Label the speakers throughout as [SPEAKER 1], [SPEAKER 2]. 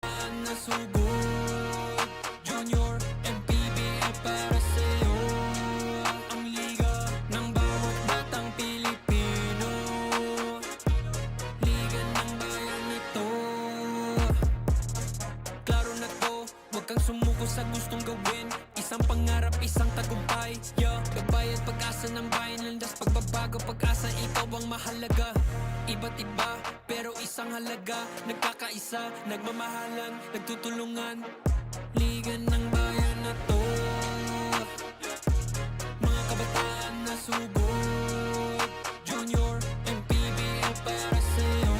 [SPEAKER 1] Nasugod Junior MPBL para sa'yo. Ang liga ng bawat batang Pilipino. Liga ng bayan na to. Klaro na to, huwag kang sumuko sa gustong gawin. Isang pangarap, isang tagumpay. Gabay at pag-asa ng bayan. Landas pagbabago, pag-asa, ikaw ang mahalaga. Iba't iba, pero isang halaga. Nagkakaisa, nagmamahalan, nagtutulungan. Liga ng bayan na to. Mga kabataan na sugod. Junior MPBL para sa'yo.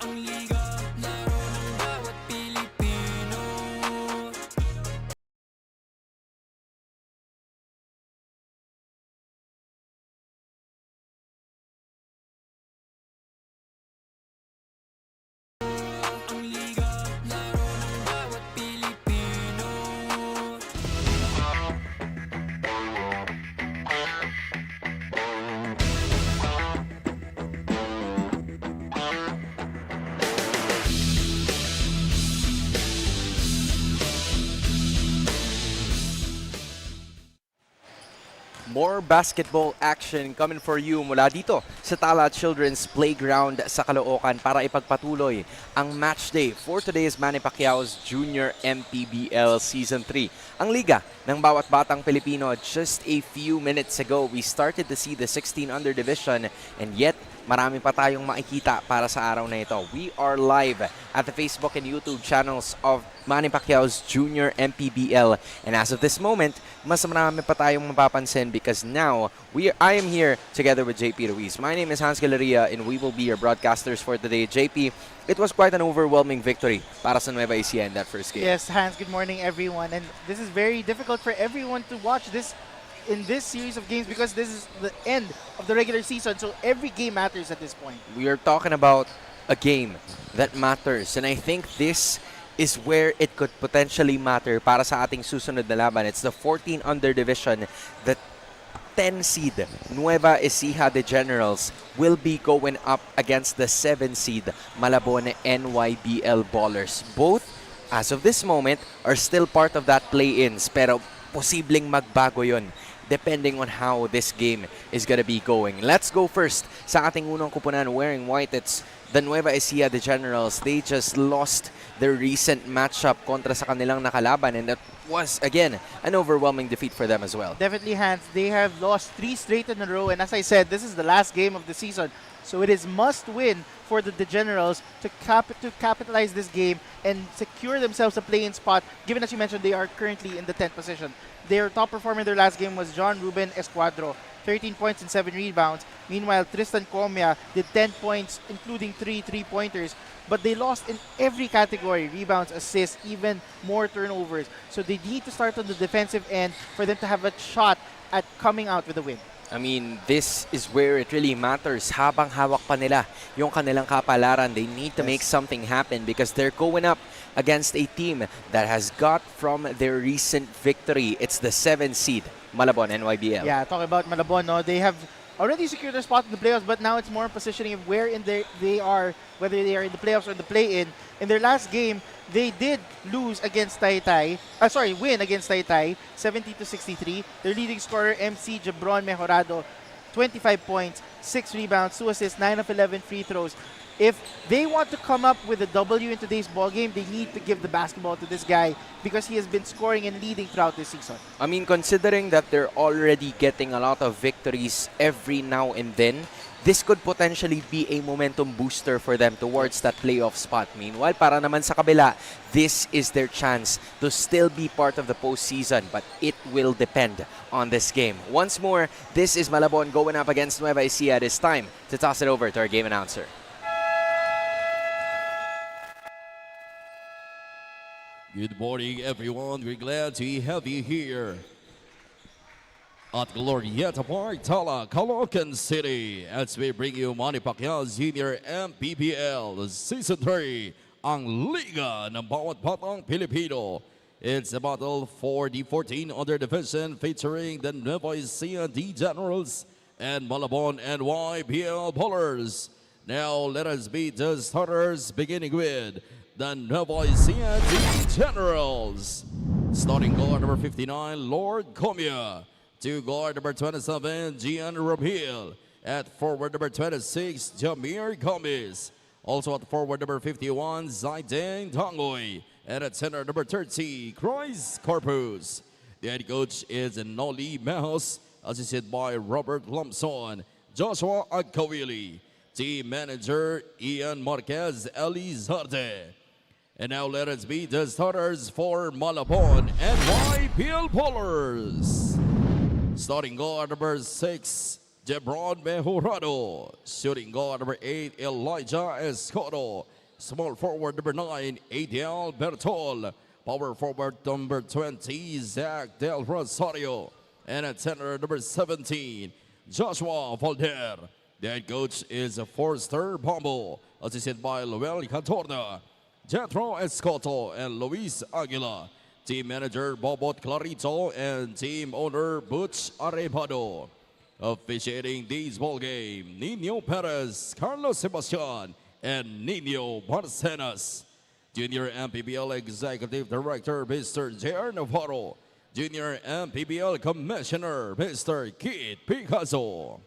[SPEAKER 1] Ang liga, laro ng bawat Pilipino. Ang liga, laro ng bawat Pilipino.
[SPEAKER 2] More basketball action coming for you mula dito sa TALA Children's Playground sa Caloocan para ipagpatuloy ang matchday for today's Manny Pacquiao's Junior MPBL Season 3. Ang liga ng bawat batang Pilipino. Just a few minutes ago, we started to see the 16 under division, and yet marami pa tayong makikita para sa araw na ito. We are live at the Facebook and YouTube channels of Manny Pacquiao's Junior MPBL. And as of this moment, mas marami pa tayong mapapansin because now I am here together with JP Ruiz. My name is Hans Galeria and we will be your broadcasters for today. JP, it was quite an overwhelming victory para sa Nueva Ecija in that first game.
[SPEAKER 3] Yes, Hans, good morning everyone. And this is very difficult for everyone to watch this in this series of games because this is the end of the regular season, so every game matters at this point.
[SPEAKER 2] We are talking about a game that matters, and I think this is where it could potentially matter para sa ating susunod na laban. It's the 14 under division. The 10 seed Nueva Ecija, the Generals, will be going up against the 7 seed Malabon NYBL Ballers. Both, as of this moment, are still part of that play-ins, pero posibleng magbago yon depending on how this game is gonna be going. Let's go first sa ating unang kupunan wearing white. It's the Nueva Ecija, the Generals. They just lost their recent matchup kontra sa kanilang nakalaban, and that was, again, an overwhelming defeat for them as well.
[SPEAKER 3] Definitely, Hans. They have lost 3 straight in a row, and as I said, this is the last game of the season. So it is must win for the Generals to capitalize this game and secure themselves a play-in spot, given, as you mentioned, they are currently in the 10th position. Their top performer in their last game was John Ruben Escuadro, 13 points and 7 rebounds. Meanwhile, Tristan Comia did 10 points, including 3 3-pointers. But they lost in every category: rebounds, assists, even more turnovers. So they need to start on the defensive end for them to have a shot at coming out with a win.
[SPEAKER 2] I mean, this is where it really matters. Habang hawak pa nila yung kanilang kapalaran, they need to make something happen because they're going up against a team that has got from their recent victory. It's the 7 seed Malabon NYBL.
[SPEAKER 3] Yeah, talking about Malabon, no, they have already secured their spot in the playoffs, but now it's more positioning of where in they are, whether they are in the playoffs or the play-in. In their last game, they did lose against Taytay. Win against Taytay, 70-63. Their leading scorer, MC Jabron Mejorado, 25 points, 6 rebounds, 2 assists, 9 of 11 free throws. If they want to come up with a W in today's ballgame, they need to give the basketball to this guy because he has been scoring and leading throughout this season.
[SPEAKER 2] I mean, considering that they're already getting a lot of victories every now and then, this could potentially be a momentum booster for them towards that playoff spot. Meanwhile, para naman sa kabila, this is their chance to still be part of the postseason, but it will depend on this game. Once more, this is Malabon going up against Nueva Ecija. It is time to toss it over to our game announcer.
[SPEAKER 4] Good morning, everyone. We're glad to have you here at Glorietta Park, TALA, CALOOCAN City, as we bring you Manny Pacquiao's Junior MPBL Season 3, ang Liga ng Bawat Batang Pilipino. It's a battle for the 14 under division featuring the Nueva Ecija, the Generals, and Malabon NYBL Ballers. Now let us meet the starters, beginning with the Nueva Ecija Generals. Starting guard number 59, Lord Comia. To guard number 27, Gian Ramil. At forward number 26, Jamir Gomez. Also at forward number 51, Zaiden Tangoy. And at center number 30, Chris Corpus. The head coach is Noli Mehos, assisted by Robert Lumpson, Joshua Agkawili. Team manager Ian Marquez Elizarde. And now let us meet the starters for Malabon NYBL Bowlers. Starting guard number 6, Jebron Mejorado. Shooting guard number 8, Elijah Escoto. Small forward number 9, Adiel Bertol. Power forward number 20, Zach Del Rosario. And at center number 17, Joshua Valder. The head coach is Forster Bombo, assisted by Luel Catorna, Jethro Escoto, and Luis Aguila. Team manager Bobot Clarito and team owner Butch Arevado. Officiating this ball game, Nino Perez, Carlos Sebastian, and Nino Barcenas. Junior MPBL Executive Director Mr. J.R. Navarro. Junior MPBL Commissioner Mr. Keith Picasso.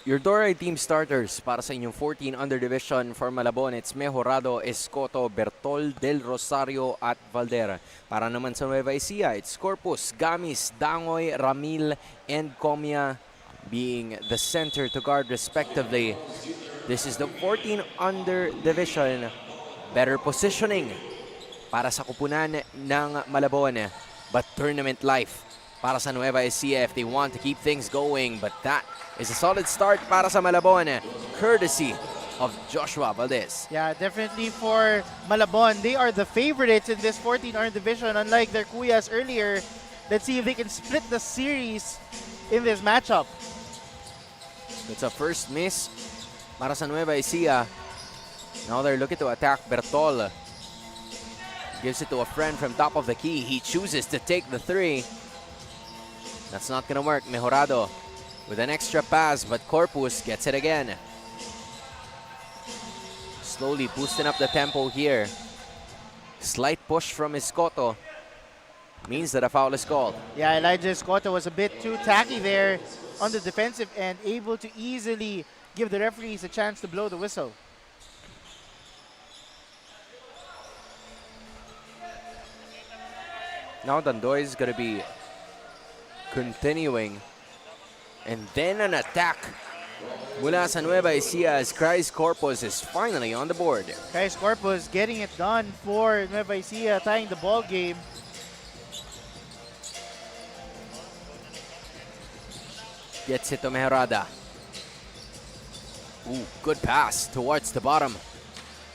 [SPEAKER 2] Your Doray team starters para sa inyong 14 under division for Malabon, it's Mejorado, Escoto, Bertol, Del Rosario at Valder. Para naman sa Nueva Ecija, it's Corpus, Gamis, Dangoy, Ramil, and Comia being the center to guard respectively. This is the 14 under division. Better positioning para sa kupunan ng Malabon, but tournament life para sa Nueva Ecija if they want to keep things going. But that is a solid start para sa Malabon, courtesy of Joshua Valdez.
[SPEAKER 3] Yeah, definitely for Malabon. They are the favorites in this 14R division, unlike their kuyas earlier. Let's see if they can split the series in this matchup.
[SPEAKER 2] It's a first miss para sa Nueva Ecija. Now they're looking to attack Bertol. Gives it to a friend from top of the key. He chooses to take the three. That's not gonna work. Mejorado with an extra pass, but Corpus gets it again. Slowly boosting up the tempo here. Slight push from Escoto means that a foul is called.
[SPEAKER 3] Yeah, Elijah Escoto was a bit too tacky there on the defensive end, able to easily give the referees a chance to blow the whistle.
[SPEAKER 2] Now Dandoy is going to be continuing. And then an attack mula sa Nueva Ecija as Chris Corpus is finally on the board.
[SPEAKER 3] Chris Corpus getting it done for Nueva Ecija, tying the ball game.
[SPEAKER 2] Gets it to Mejorada. Ooh, good pass towards the bottom.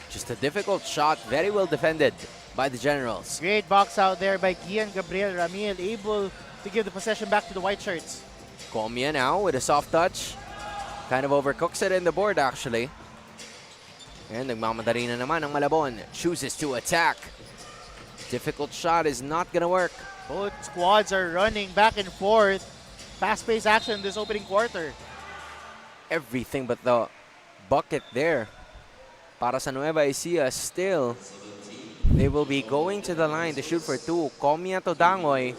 [SPEAKER 2] Just a difficult shot, very well defended by the Generals.
[SPEAKER 3] Great box out there by Gian Gabriel Ramil, able to give the possession back to the white shirts.
[SPEAKER 2] Comia now with a soft touch. Kind of overcooks it in the board actually. And nagmamadali na naman ang Malabon. Chooses to attack. Difficult shot is not gonna work.
[SPEAKER 3] Both squads are running back and forth. Fast-paced action this opening quarter.
[SPEAKER 2] Everything but the bucket there. Para sa Nueva Ecija still. They will be going to the line to shoot for two. Comia to Dangoy.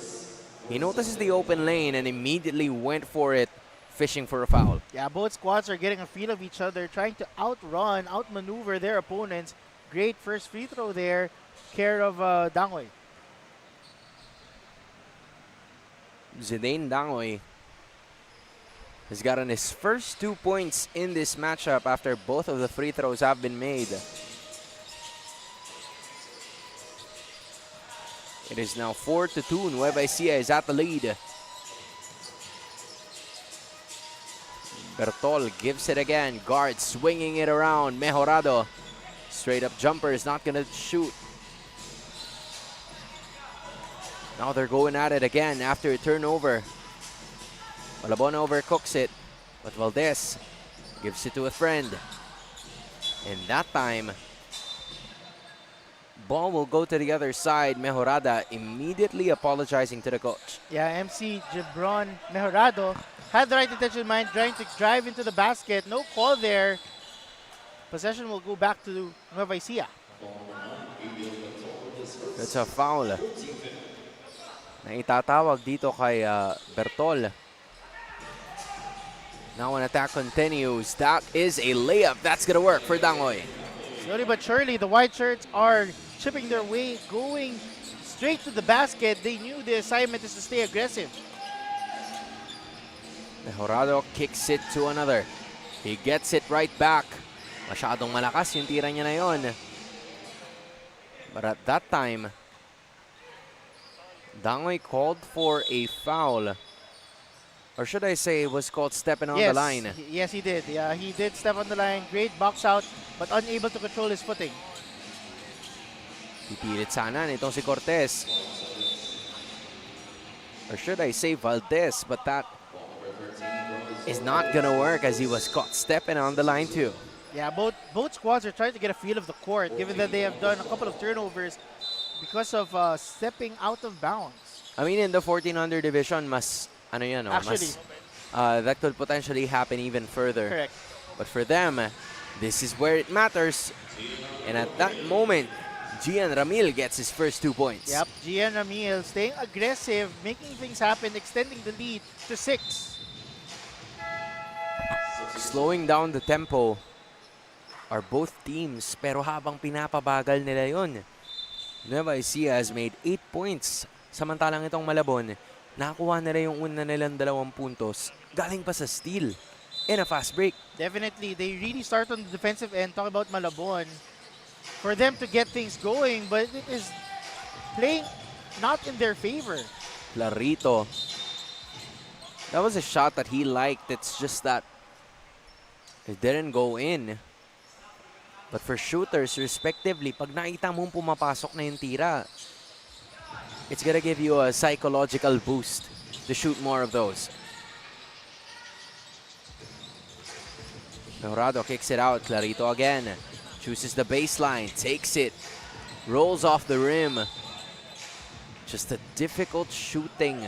[SPEAKER 2] He notices the open lane and immediately went for it, fishing for a foul.
[SPEAKER 3] Yeah, both squads are getting a feel of each other, trying to outrun, outmaneuver their opponents. Great first free throw there, care of Dangoy.
[SPEAKER 2] Zidane Dangoy has gotten his first 2 points in this matchup after both of the free throws have been made. It is now 4-2. Nueva Ecija is at the lead. Bertol gives it again. Guard swinging it around. Mejorado. Straight up jumper is not going to shoot. Now they're going at it again after a turnover. Malabon overcooks it, but Valdez gives it to a friend. And that time, ball will go to the other side. Mejorada immediately apologizing to the coach.
[SPEAKER 3] Yeah, MC Jebron Mejorado had the right intention in mind, trying to drive into the basket. No call there. Possession will go back to Nueva Ecija.
[SPEAKER 2] That's a foul na itatawag dito kay Bertol. Now an attack continues. That is a layup. That's gonna work for Dangoy.
[SPEAKER 3] Slowly but surely, the white shirts are chipping their way, going straight to the basket. They knew the assignment is to stay aggressive.
[SPEAKER 2] Mejorado kicks it to another. He gets it right back. Masyadong malakas yung tira niya na yon. But at that time, Dangoy called for a foul. Or should I say, was called stepping on the line.
[SPEAKER 3] Yes, he did. Yeah, he did step on the line. Great box out, but unable to control his footing.
[SPEAKER 2] Pipilit sana nitong si Cortez. Or should I say Valdez, but that is not gonna work as he was caught stepping on the line too.
[SPEAKER 3] Yeah, both squads are trying to get a feel of the court, given that they have done a couple of turnovers because of stepping out of bounds.
[SPEAKER 2] I mean, in the 1400 division, mas ano yan,
[SPEAKER 3] Actually,
[SPEAKER 2] that could potentially happen even further.
[SPEAKER 3] correct.
[SPEAKER 2] But for them, this is where it matters. And at that moment, Gian Ramil gets his first 2 points.
[SPEAKER 3] Yep, Gian Ramil staying aggressive, making things happen, extending the lead to 6.
[SPEAKER 2] Slowing down the tempo are both teams, pero habang pinapabagal nila yon, Nueva Ecija has made 8 points. Samantalang itong Malabon, nakakuha nila yung una nilang 2 puntos, galing pa sa steal in a fast break.
[SPEAKER 3] Definitely, they really start on the defensive end. Talk about Malabon. For them to get things going, but it is playing not in their favor.
[SPEAKER 2] Clarito. That was a shot that he liked. It's just that it didn't go in. But for shooters, respectively, pag nakita mong pumapasok na yung tira, it's gonna give you a psychological boost to shoot more of those. Mejorado kicks it out. Clarito again. Chooses the baseline. Takes it. Rolls off the rim. Just a difficult shooting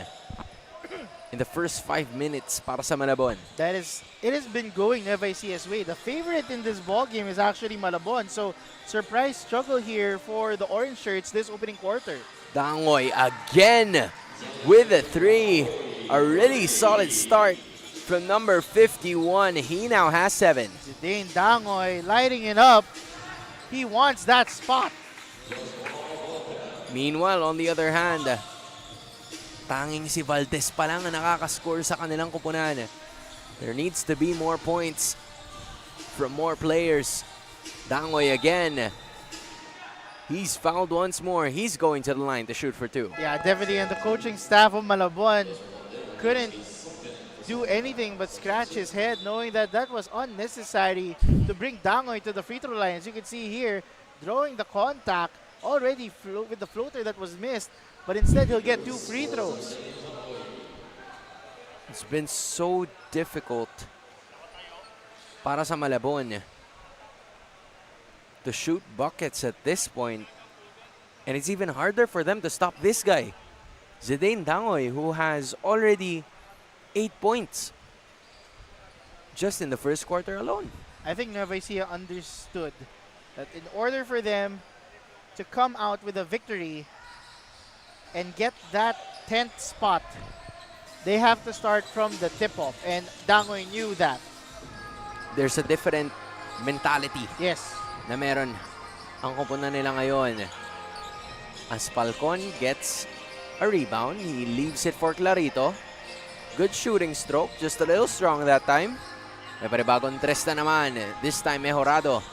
[SPEAKER 2] in the first 5 minutes para sa Malabon.
[SPEAKER 3] It has been going Nueva Ecija's way. The favorite in this ball game is actually Malabon. So, surprise struggle here for the orange shirts this opening quarter.
[SPEAKER 2] Dangoy again with a 3. A really solid start from number 51. He now has 7.
[SPEAKER 3] Zidane Dangoy lighting it up. He wants that spot.
[SPEAKER 2] Meanwhile, on the other hand, tanging si Valdez pa lang ang nakakascore sa kanilang kupunan. There needs to be more points from more players. Dangoy again. He's fouled once more. He's going to the line to shoot for 2.
[SPEAKER 3] Yeah, definitely. And the coaching staff of Malabon couldn't do anything but scratch his head, knowing that that was unnecessary to bring Dangoy to the free throw line. As you can see here, drawing the contact already with the floater that was missed, but instead he'll get 2 free throws.
[SPEAKER 2] It's been so difficult para sa Malabon to shoot buckets at this point. And it's even harder for them to stop this guy, Zidane Dangoy, who has already 8 points just in the first quarter alone.
[SPEAKER 3] I think Nueva Ecija understood that in order for them to come out with a victory and get that 10th spot, they have to start from the tip-off, and Dangoy knew that.
[SPEAKER 2] There's a different mentality
[SPEAKER 3] Yes.
[SPEAKER 2] na meron ang kupunan nila ngayon. As Falcon gets a rebound, he leaves it for Clarito. Good shooting stroke, just a little strong that time. May panibagong tres na naman. This time, Mejorado.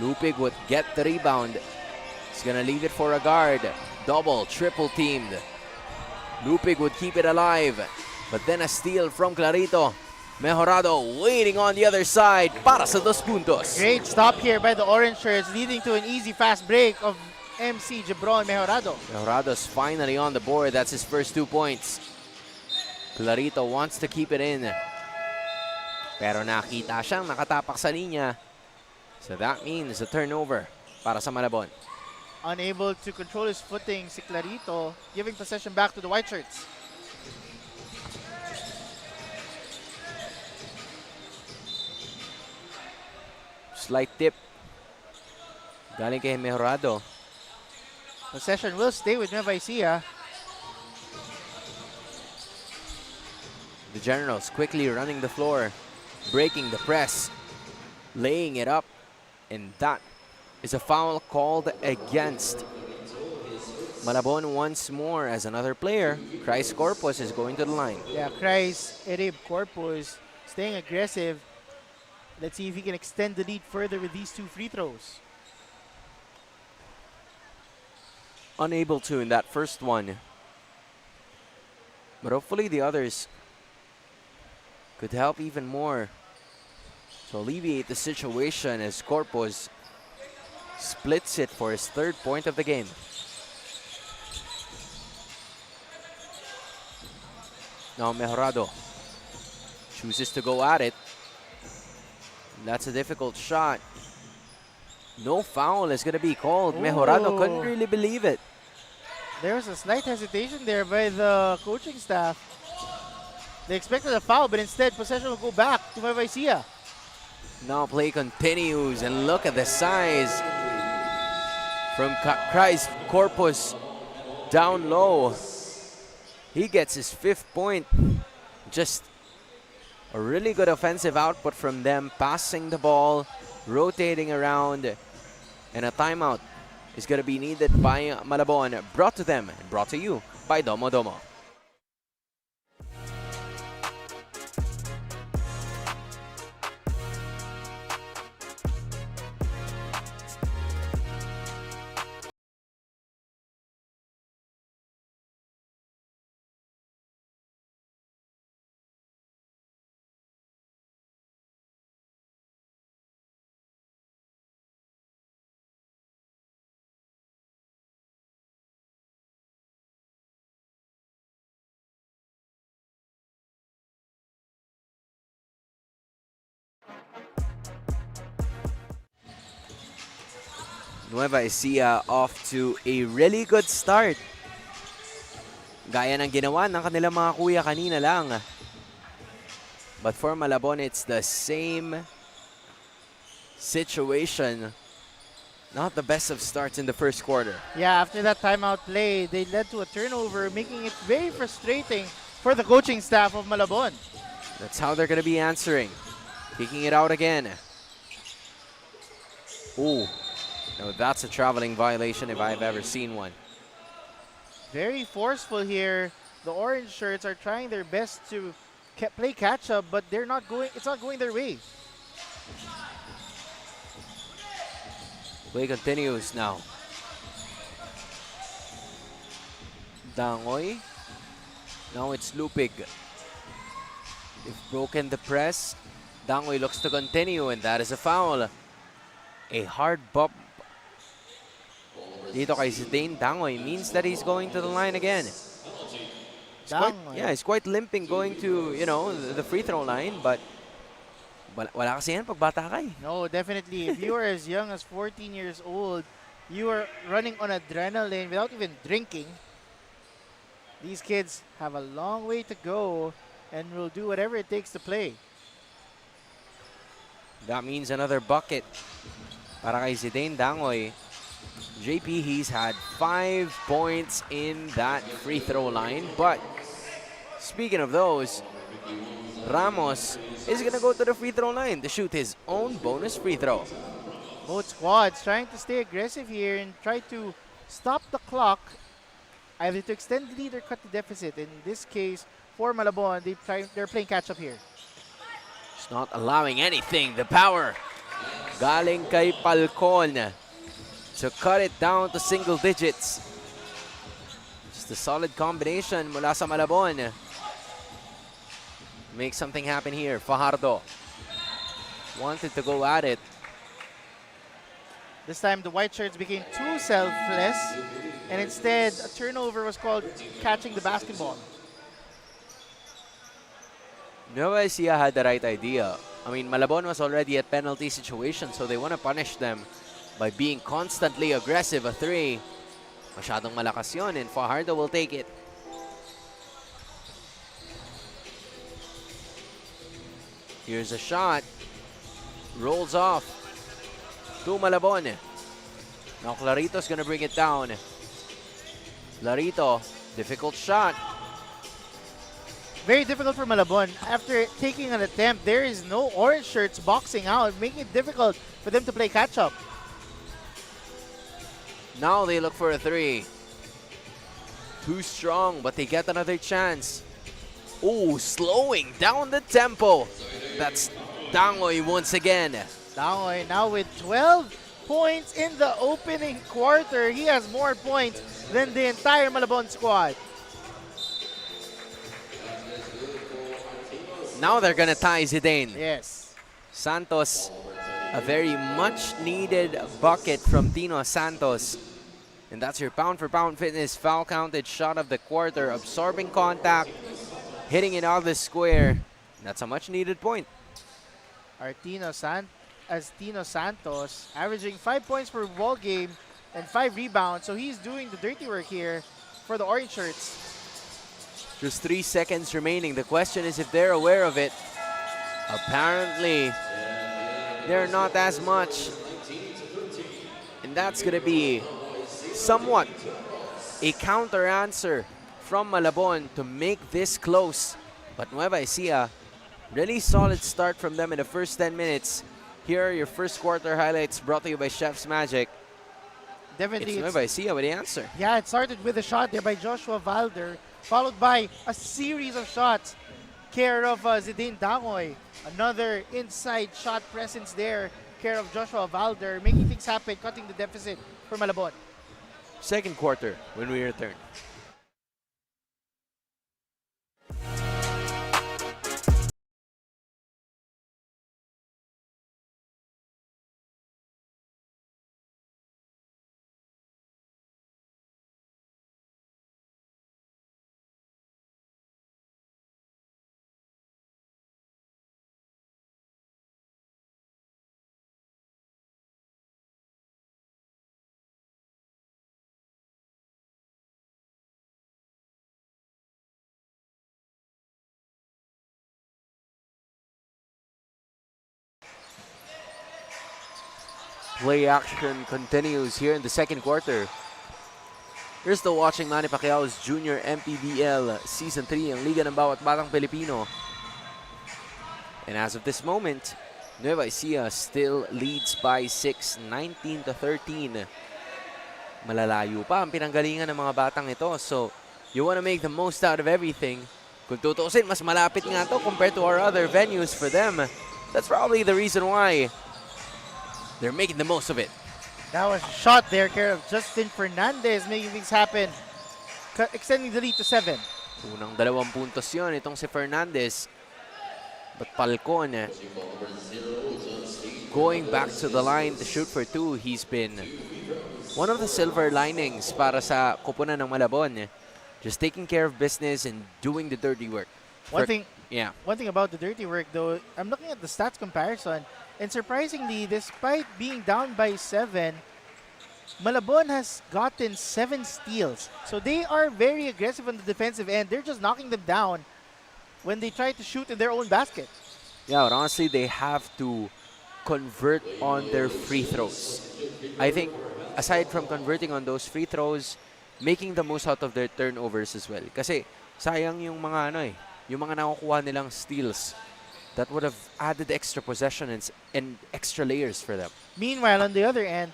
[SPEAKER 2] Lupig would get the rebound. He's gonna leave it for a guard. Double, triple teamed. Lupig would keep it alive. But then a steal from Clarito. Mejorado waiting on the other side para sa 2 puntos.
[SPEAKER 3] Great stop here by the orange shirts, leading to an easy fast break of MC Jebron Mejorado.
[SPEAKER 2] Mejorado's finally on the board. That's his first 2 points. Clarito wants to keep it in. Pero nakita siyang nakatapak sa linya. So that means a turnover para sa Malabon.
[SPEAKER 3] Unable to control his footing, si Clarito, giving possession back to the white shirts.
[SPEAKER 2] Slight tip. Galing kay Mejorado.
[SPEAKER 3] Possession will stay with Nueva Ecija.
[SPEAKER 2] The Generals quickly running the floor, breaking the press, laying it up, and that is a foul called against Malabon once more as another player, Christ Corpus, is going to the line.
[SPEAKER 3] Yeah, Christ, Erib, Corpus staying aggressive. Let's see if he can extend the lead further with these 2 free throws.
[SPEAKER 2] Unable to in that first one. But hopefully the others could help even more to alleviate the situation as Corpus splits it for his 3rd point of the game. Now Mejorado chooses to go at it. That's a difficult shot. No foul is going to be called. Mejorado couldn't really believe it.
[SPEAKER 3] There was a slight hesitation there by the coaching staff. They expected a foul, but instead possession will go back to Nueva Ecija.
[SPEAKER 2] Now play continues, and look at the size from Christ Corpus down low. He gets his 5th point. Just a really good offensive output from them, passing the ball, rotating around, and a timeout is going to be needed by Malabon. Brought to them and brought to you by Domo Domo. Nueva Ecija off to a really good start. Gaya ng ginawa ng kanilang mga kuya kanina lang. But for Malabon, it's the same situation. Not the best of starts in the first quarter.
[SPEAKER 3] Yeah, after that timeout play, they led to a turnover, making it very frustrating for the coaching staff of Malabon.
[SPEAKER 2] That's how they're going to be answering. Kicking it out again. Ooh. No, that's a traveling violation if I've ever seen one.
[SPEAKER 3] Very forceful here. The orange shirts are trying their best to play catch up, but they're not going. It's not going their way.
[SPEAKER 2] Play continues now. Dangoy. Now it's Lupig. They've broken the press. Dangoy looks to continue, and that is a foul. A hard bump dito kay Zidane Dangoy means that he's going to the line again. He's quite limping going to, the free throw line, but wala kasi yan pag bata ka eh.
[SPEAKER 3] No, definitely. If you are as young as 14 years old, you are running on adrenaline without even drinking. These kids have a long way to go and will do whatever it takes to play.
[SPEAKER 2] That means another bucket para kay Zidane Dangoy. JP, he's had 5 points in that free throw line. But speaking of those, Ramos is going to go to the free throw line to shoot his own bonus free throw.
[SPEAKER 3] Both squads trying to stay aggressive here and try to stop the clock, either to extend the lead or cut the deficit. In this case, for Malabon, they're playing catch-up here.
[SPEAKER 2] Just not allowing anything. The power galing kay Palcon to cut it down to single digits. Just a solid combination mula sa Malabon. Make something happen here. Fajardo wanted to go at it.
[SPEAKER 3] This time the white shirts became too selfless, and instead a turnover was called catching the basketball.
[SPEAKER 2] Nueva Ecija had the right idea. I mean, Malabon was already at penalty situation, so they want to punish them by being constantly aggressive. A 3. Masyadong malakas yun, and Fajardo will take it. Here's a shot. Rolls off. to Malabon. Now Clarito's gonna bring it down. Clarito, difficult shot.
[SPEAKER 3] Very difficult for Malabon. After taking an attempt, there is no orange shirts boxing out, making it difficult for them to play catch-up.
[SPEAKER 2] Now they look for a 3. Too strong, but they get another chance. Oh, slowing down the tempo. That's Dangoy once again.
[SPEAKER 3] Dangoy now with 12 points in the opening quarter. He has more points than the entire Malabon squad.
[SPEAKER 2] Now they're gonna tie Zidane.
[SPEAKER 3] Yes.
[SPEAKER 2] Santos, a very much needed bucket from Tino Santos. And that's your pound for pound fitness foul counted shot of the quarter, absorbing contact, hitting it out of the square. That's a much needed point.
[SPEAKER 3] Tino Santos averaging 5 points per ball game and 5 rebounds. So he's doing the dirty work here for the orange shirts.
[SPEAKER 2] Just 3 seconds remaining. The question is if they're aware of it. Apparently, they're not as much. And that's going to be somewhat a counter answer from Malabon to make this close. But Nueva Ecija, really solid start from them in the first 10 minutes. Here are your first quarter highlights brought to you by Chef's Magic.
[SPEAKER 3] Definitely.
[SPEAKER 2] It's Nueva Ecija with the answer.
[SPEAKER 3] Yeah, it started with a shot there by Joshua Valder, followed by a series of shots care of Zidane Dangoy. Another inside shot presence there, care of Joshua Valder, making things happen, cutting the deficit for Malabon.
[SPEAKER 2] Second quarter when we return. Play action continues here in the second quarter. You're still watching Manny Pacquiao's Junior MPBL Season 3 ang Liga ng Bawat Batang Pilipino. And as of this moment, Nueva Ecija still leads by 6, 19-13. Malalayo pa ang pinanggalingan ng mga batang ito. So, you want to make the most out of everything. Kung tutusin, mas malapit nga to compared to our other venues for them. That's probably the reason why they're making the most of it.
[SPEAKER 3] That was a shot there, care of Justin Fernandez, making things happen, extending the lead to 7.
[SPEAKER 2] Unang 2 puntos yun, itong si Fernandez. But Falcon, going back to the line to shoot for 2, he's been one of the silver linings para sa koponan ng Malabon. Just taking care of business and doing the dirty work.
[SPEAKER 3] One thing about the dirty work though, I'm looking at the stats comparison, and surprisingly, despite being down by 7, Malabon has gotten 7 steals. So they are very aggressive on the defensive end. They're just knocking them down when they try to shoot in their own basket.
[SPEAKER 2] Yeah, but honestly, they have to convert on their free throws. I think aside from converting on those free throws, making the most out of their turnovers as well. Kasi sayang yung mga yung mga nakukuha nilang steals that would have added extra possessions and extra layers for them.
[SPEAKER 3] Meanwhile, on the other end,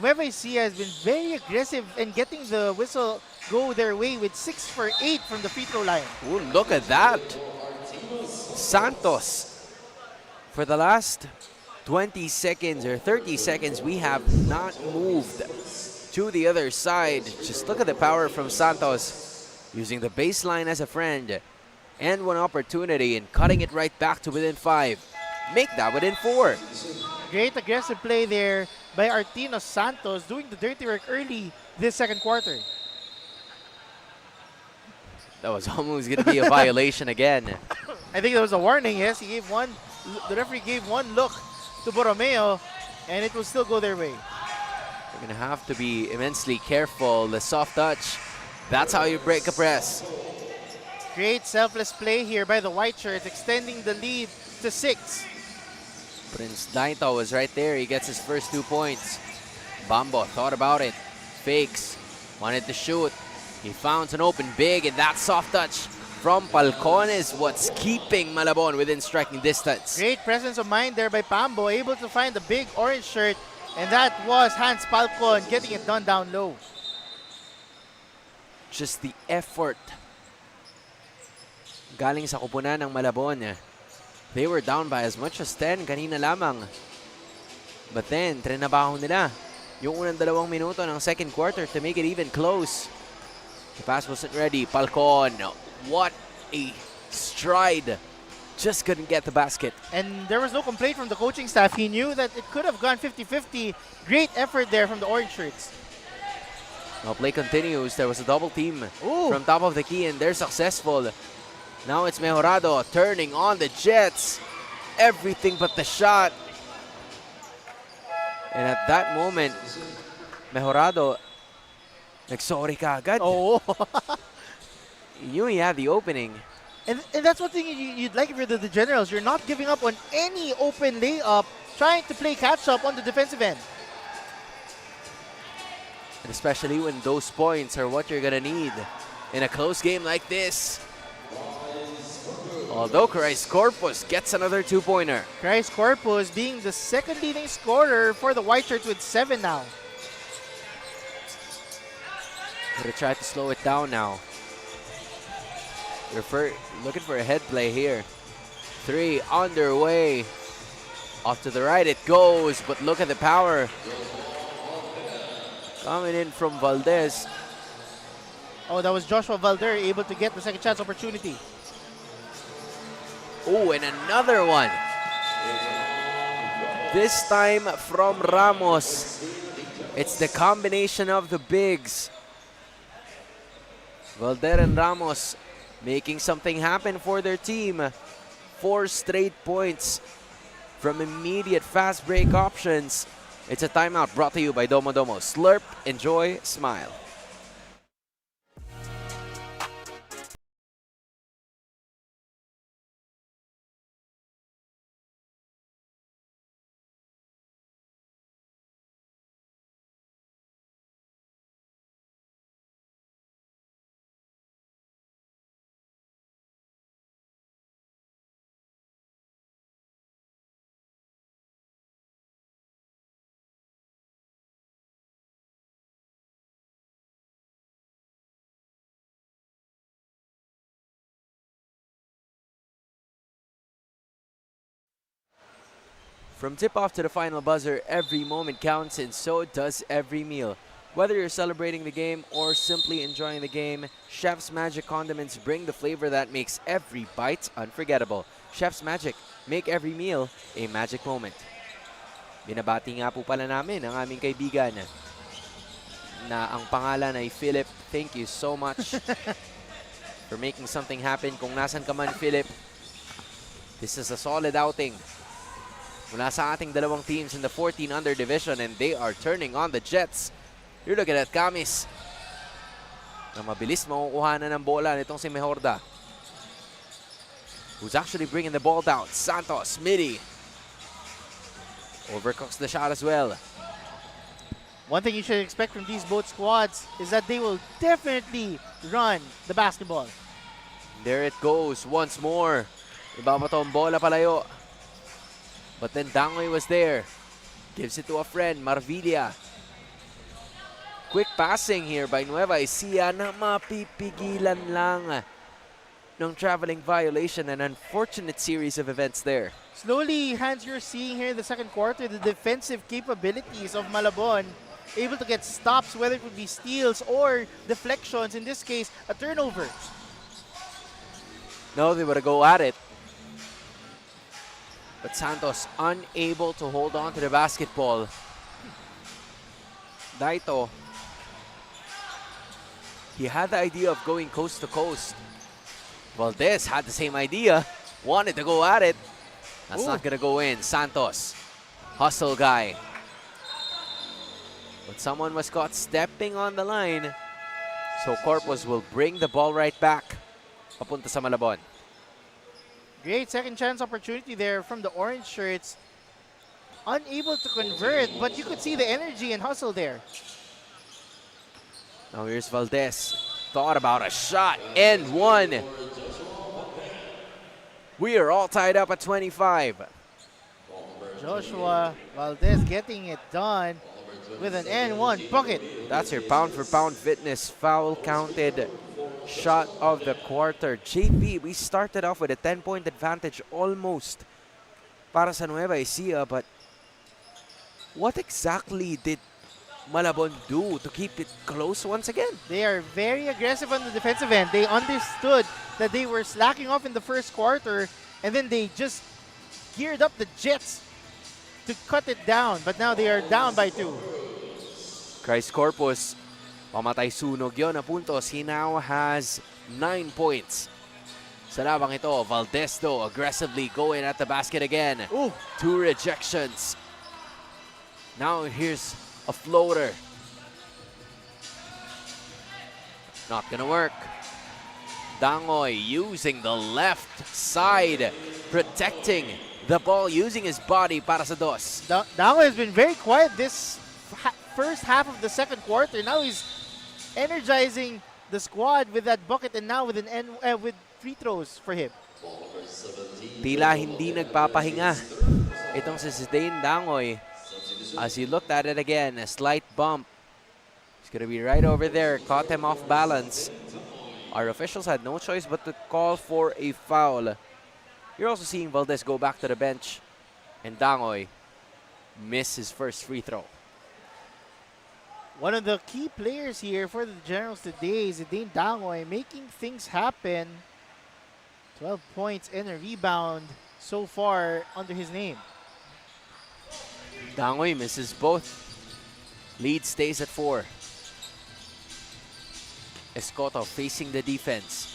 [SPEAKER 3] Nueva Ecija has been very aggressive and getting the whistle go their way with 6 for 8 from the free throw line.
[SPEAKER 2] Ooh, look at that. Santos. For the last 20 seconds or 30 seconds, we have not moved to the other side. Just look at the power from Santos, using the baseline as a friend. And one opportunity and cutting it right back to within 5. Make that within 4.
[SPEAKER 3] Great aggressive play there by Artino Santos, doing the dirty work early this second quarter.
[SPEAKER 2] That was almost going to be a violation again.
[SPEAKER 3] I think there was a warning, yes. He gave one. The referee gave one look to Borromeo, and it will still go their way.
[SPEAKER 2] You're going to have to be immensely careful. The soft touch, that's how you break a press.
[SPEAKER 3] Great selfless play here by the white shirts, extending the lead to 6.
[SPEAKER 2] Prince Daito was right there. He gets his first 2 points. Bambo thought about it. Fakes. Wanted to shoot. He found an open big, and that soft touch from Falcon is what's keeping Malabon within striking distance.
[SPEAKER 3] Great presence of mind there by Pambo, able to find the big orange shirt, and that was Hans Falcon getting it done down low.
[SPEAKER 2] Just the effort galing sa kupunan ng Malabon. They were down by as much as 10 kanina lamang. But then, trinabaho nila yung unang 2 minuto ng second quarter to make it even close. The pass wasn't ready. Falcon, what a stride. Just couldn't get the basket.
[SPEAKER 3] And there was no complaint from the coaching staff. He knew that it could have gone 50-50. Great effort there from the orange shirts.
[SPEAKER 2] Now play continues. There was a double team
[SPEAKER 3] Ooh.
[SPEAKER 2] from top of the key, and they're successful. Now it's Mejorado turning on the Jets. Everything but the shot. And at that moment, Mejorado nagsorry ka agad.
[SPEAKER 3] Oh.
[SPEAKER 2] He knew he had the opening.
[SPEAKER 3] And that's one thing you'd like if you're the Generals. You're not giving up on any open layup, trying to play catch-up on the defensive end.
[SPEAKER 2] And especially when those points are what you're gonna need in a close game like this. Although Christ Corpus gets another 2-pointer.
[SPEAKER 3] Christ Corpus being the second leading scorer for the White Shirts with 7 now.
[SPEAKER 2] Gonna try to slow it down now. They're looking for a head play here. 3 underway. Off to the right it goes, but look at the power. Coming in from Valdez.
[SPEAKER 3] Oh, that was Joshua Valder able to get the second chance opportunity.
[SPEAKER 2] Oh, and another one. This time from Ramos. It's the combination of the bigs. Valder and Ramos making something happen for their team. 4 straight points from immediate fast break options. It's a timeout brought to you by Domo Domo. Slurp, enjoy, smile. From tip-off to the final buzzer, every moment counts, and so does every meal. Whether you're celebrating the game or simply enjoying the game, Chef's Magic condiments bring the flavor that makes every bite unforgettable. Chef's Magic, make every meal a magic moment. Binabati nga po pala namin ang aming kaibigan na ang pangalan ay Philip. Thank you so much for making something happen. Kung nasan ka man, Philip, this is a solid outing mula sa ating dalawang teams in the 14 under division, and they are turning on the Jets. You're looking at Camis na mabilis makukuha na ng bola nitong si Mejorda, who's actually bringing the ball down. Santos, midi. Overcooks the shot as well.
[SPEAKER 3] One thing you should expect from these both squads is that they will definitely run the basketball.
[SPEAKER 2] There it goes once more. Ibabato ang bola palayo. But then Dangoy was there. Gives it to a friend, Marvilla. Quick passing here by Nueva Ecija na mapipigilan lang ng traveling violation. An unfortunate series of events there.
[SPEAKER 3] Slowly, Hans, you're seeing here in the second quarter the defensive capabilities of Malabon, able to get stops, whether it would be steals or deflections, in this case, a turnover.
[SPEAKER 2] No, they would go at it. But Santos unable to hold on to the basketball. Daito, he had the idea of going coast to coast. Valdez had the same idea, wanted to go at it. That's not gonna go in. Santos, hustle guy. But someone was caught stepping on the line. So Corpus will bring the ball right back. Papunta sa Malabon.
[SPEAKER 3] Great second chance opportunity there from the orange shirts. unable to convert, but you could see the energy and hustle there.
[SPEAKER 2] Now here's Valdez. Thought about a shot and one. We are all tied up at 25.
[SPEAKER 3] Joshua Valdez getting it done with an N1 bucket.
[SPEAKER 2] That's your pound-for-pound fitness foul counted shot of the quarter. JP, we started off with a 10-point advantage almost para sa Nueva Ecija, but what exactly did Malabon do to keep it close once again?
[SPEAKER 3] They are very aggressive on the defensive end. They understood that they were slacking off in the first quarter, and then they just geared up the Jets to cut it down. But now they are down by 2.
[SPEAKER 2] Christ Corpus, pamatay sunog yon na puntos. He now has 9 points. Sa labang ito, Valdez though aggressively going at the basket again.
[SPEAKER 3] Ooh.
[SPEAKER 2] 2 rejections. Now here's a floater. Not gonna work. Dangoy using the left side, protecting the ball, using his body para sa dos.
[SPEAKER 3] Dango has been very quiet this first half of the second quarter. Now he's energizing the squad with that bucket, and now with with free throws for him.
[SPEAKER 2] Tila hindi nagpapahinga itong si Zidane Dangoy. As he looked at it again, a slight bump. He's gonna be right over there, caught him off balance. Our officials had no choice but to call for a foul. You're also seeing Valdez go back to the bench, and Dangoy miss his first free throw.
[SPEAKER 3] One of the key players here for the Generals today is Zidane Dangoy, making things happen. 12 points and a rebound so far under his name.
[SPEAKER 2] Dangoy misses both. Lead stays at 4. Escoto facing the defense.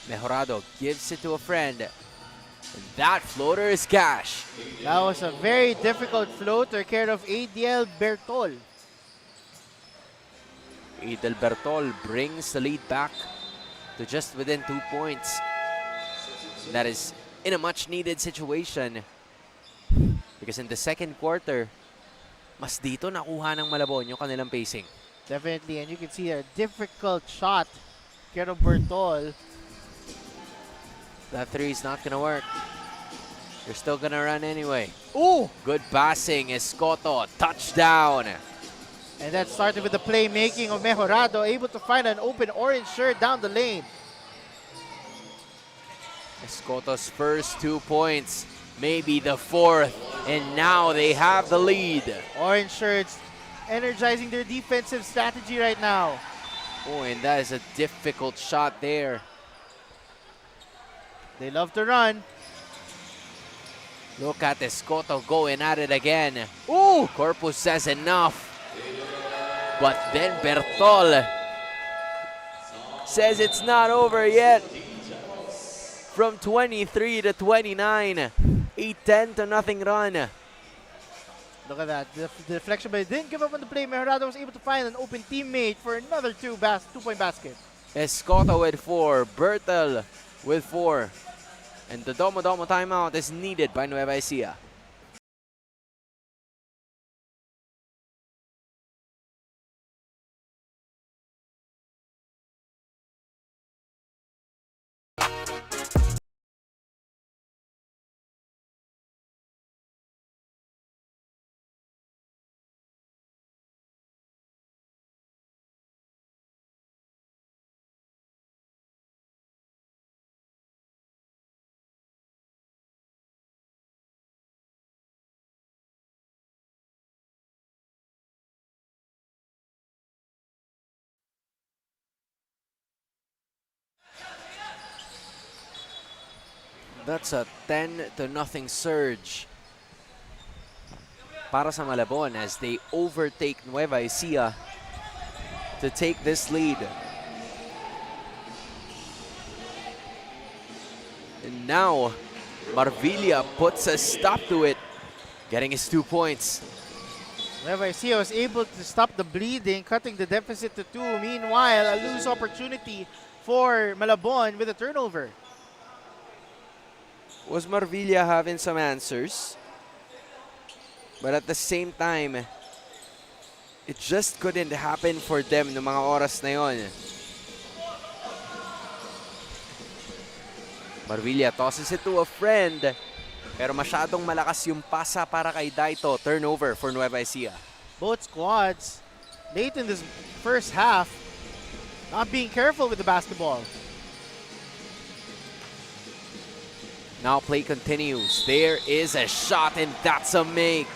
[SPEAKER 2] Mejorado gives it to a friend. And that floater is cash.
[SPEAKER 3] That was a very difficult floater care of ADL Bertol.
[SPEAKER 2] Adel Bertol brings the lead back to just within 2 points. That is in a much needed situation. Because in the second quarter, mas dito nakuha ng Malabon yung kanilang pacing.
[SPEAKER 3] Definitely, and you can see a difficult shot. Care of Bertol.
[SPEAKER 2] That 3 is not gonna work. You're still gonna run anyway.
[SPEAKER 3] Ooh!
[SPEAKER 2] Good passing, Escoto, touchdown.
[SPEAKER 3] And that started with the playmaking of Mejorado, able to find an open orange shirt down the lane.
[SPEAKER 2] Escoto's first 2 points, maybe the 4th, and now they have the lead.
[SPEAKER 3] Orange shirts energizing their defensive strategy right now.
[SPEAKER 2] Oh, and that is a difficult shot there.
[SPEAKER 3] They love to run.
[SPEAKER 2] Look at Escoto going at it again.
[SPEAKER 3] Ooh!
[SPEAKER 2] Corpus says enough. But then Bertol says it's not over yet. From 23 to 29, a 10-0 run.
[SPEAKER 3] Look at that. The deflection, but he didn't give up on the play. Mejorado was able to find an open teammate for another two-point basket.
[SPEAKER 2] Escoto with 4, Bertel with 4. And the Domo-Domo timeout is needed by Nueva Ecija. That's a 10-0 surge para sa Malabon as they overtake Nueva Ecija to take this lead. And now, Marvilla puts a stop to it, getting his 2 points.
[SPEAKER 3] Nueva Ecija was able to stop the bleeding, cutting the deficit to 2. Meanwhile, a loose opportunity for Malabon with a turnover.
[SPEAKER 2] Was Marvilla having some answers? But at the same time, it just couldn't happen for them no mga oras na yon. Marvilla tosses it to a friend. Pero masyadong malakas yung pasa para kay Daito. Turnover for Nueva Ecija.
[SPEAKER 3] Both squads, late in this first half, not being careful with the basketball.
[SPEAKER 2] Now play continues. There is a shot and that's a make.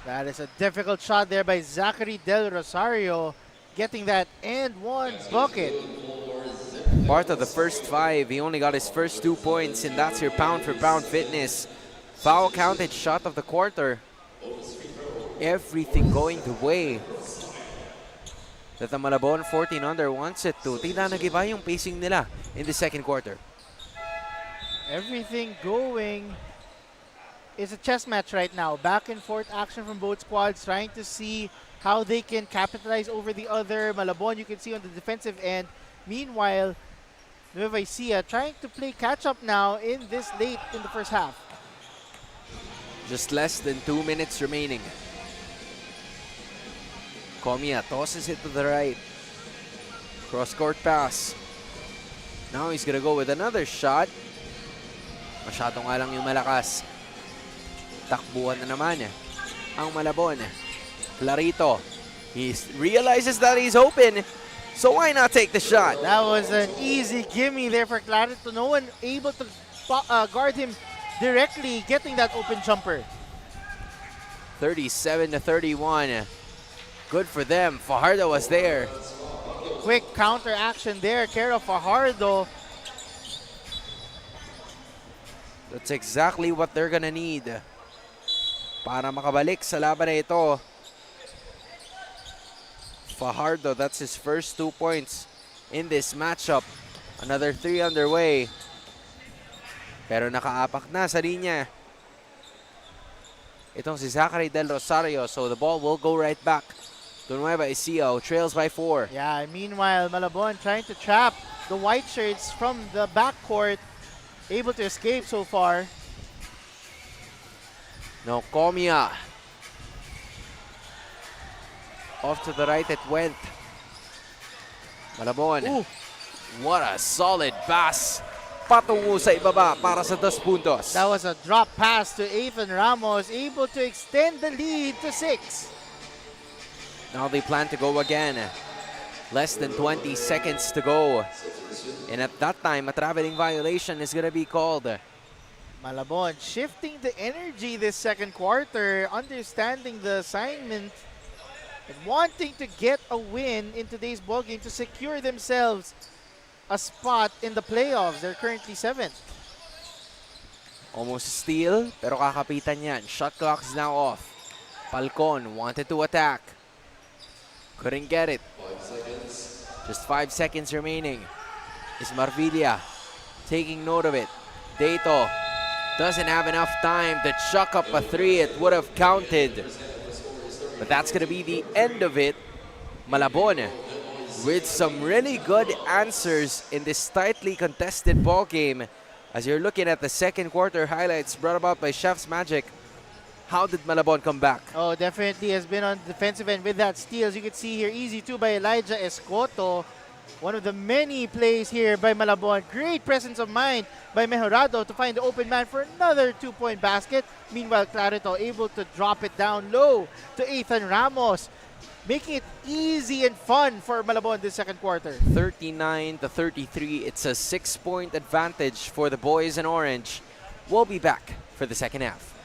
[SPEAKER 3] That is a difficult shot there by Zachary Del Rosario, getting that and one bucket.
[SPEAKER 2] Part of the first 5, he only got his first 2 points, and that's your pound-for-pound fitness. Foul counted shot of the quarter. Everything going the way that the Malabon 14 under wants it to. Tila nag-iba yung pacing nila in the second quarter.
[SPEAKER 3] Everything going. It's a chess match right now. Back and forth action from both squads, trying to see how they can capitalize over the other. Malabon, you can see on the defensive end. Meanwhile, Nueva Ecija trying to play catch-up now in this late in the first half.
[SPEAKER 2] Just less than 2 minutes remaining. Komiya tosses it to the right. Cross-court pass. Now he's gonna go with another shot. Masyado nga lang yung malakas. Takbuhan na naman ang Malabon. Clarito. He realizes that he's open. So why not take the shot?
[SPEAKER 3] That was an easy gimme there for Clarito. No one able to guard him directly, getting that open jumper.
[SPEAKER 2] 37-31. Good for them. Fajardo was there.
[SPEAKER 3] Quick counter action there, care of Fajardo.
[SPEAKER 2] That's exactly what they're gonna need para makabalik sa laban na ito. Fajardo, that's his first 2 points in this matchup. Another 3 underway. Pero nakaapak na sa linya itong si Zachary Del Rosario. So the ball will go right back to Nueva Ecija, trails by 4.
[SPEAKER 3] Yeah, meanwhile, Malabon trying to trap the white shirts from the backcourt. Able to escape so far.
[SPEAKER 2] Now Komiya. Off to the right it went. Malabon.
[SPEAKER 3] Ooh.
[SPEAKER 2] What a solid pass. Patungo sa ibaba para sa 2 puntos.
[SPEAKER 3] That was a drop pass to Ethan Ramos, able to extend the lead to 6.
[SPEAKER 2] Now they plan to go again. Less than 20 seconds to go. And at that time, a traveling violation is going to be called.
[SPEAKER 3] Malabon shifting the energy this second quarter, understanding the assignment, and wanting to get a win in today's ballgame to secure themselves a spot in the playoffs. They're currently 7th.
[SPEAKER 2] Almost a steal, pero kakapitan yan. Shot clock is now off. Falcon wanted to attack. Couldn't get it. Just 5 seconds remaining. Is Marvilla taking note of it. Dato doesn't have enough time to chuck up a 3. It would have counted. But that's going to be the end of it. Malabon with some really good answers in this tightly contested ball game. As you're looking at the second quarter highlights brought about by Chef's Magic, how did Malabon come back?
[SPEAKER 3] Oh, definitely has been on the defensive end with that steal. As you can see here, easy 2 by Elijah Escoto. One of the many plays here by Malabon. Great presence of mind by Mejorado to find the open man for another 2-point basket. Meanwhile, Clarito able to drop it down low to Ethan Ramos, making it easy and fun for Malabon this second quarter.
[SPEAKER 2] 39-33. It's a 6-point advantage for the boys in orange. We'll be back for the second half.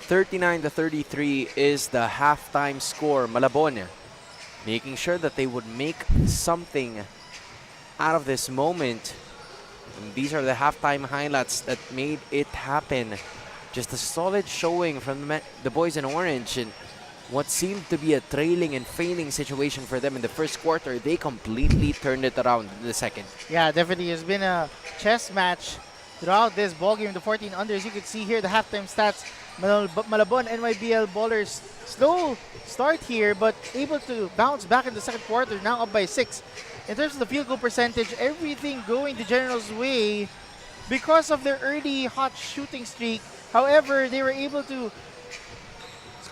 [SPEAKER 2] 39-33 is the halftime score. Malabon making sure that they would make something out of this moment. And these are the halftime highlights that made it happen. Just a solid showing from the boys in orange, and what seemed to be a trailing and failing situation for them in the first quarter, they completely turned it around in the second.
[SPEAKER 3] Yeah, definitely. It's been a chess match throughout this ballgame. The 14 unders, you can see here the halftime stats. Malabon NYBL ballers slow start here, but able to bounce back in the second quarter, now up by 6. In terms of the field goal percentage, everything going the Generals' way because of their early hot shooting streak. However, they were able to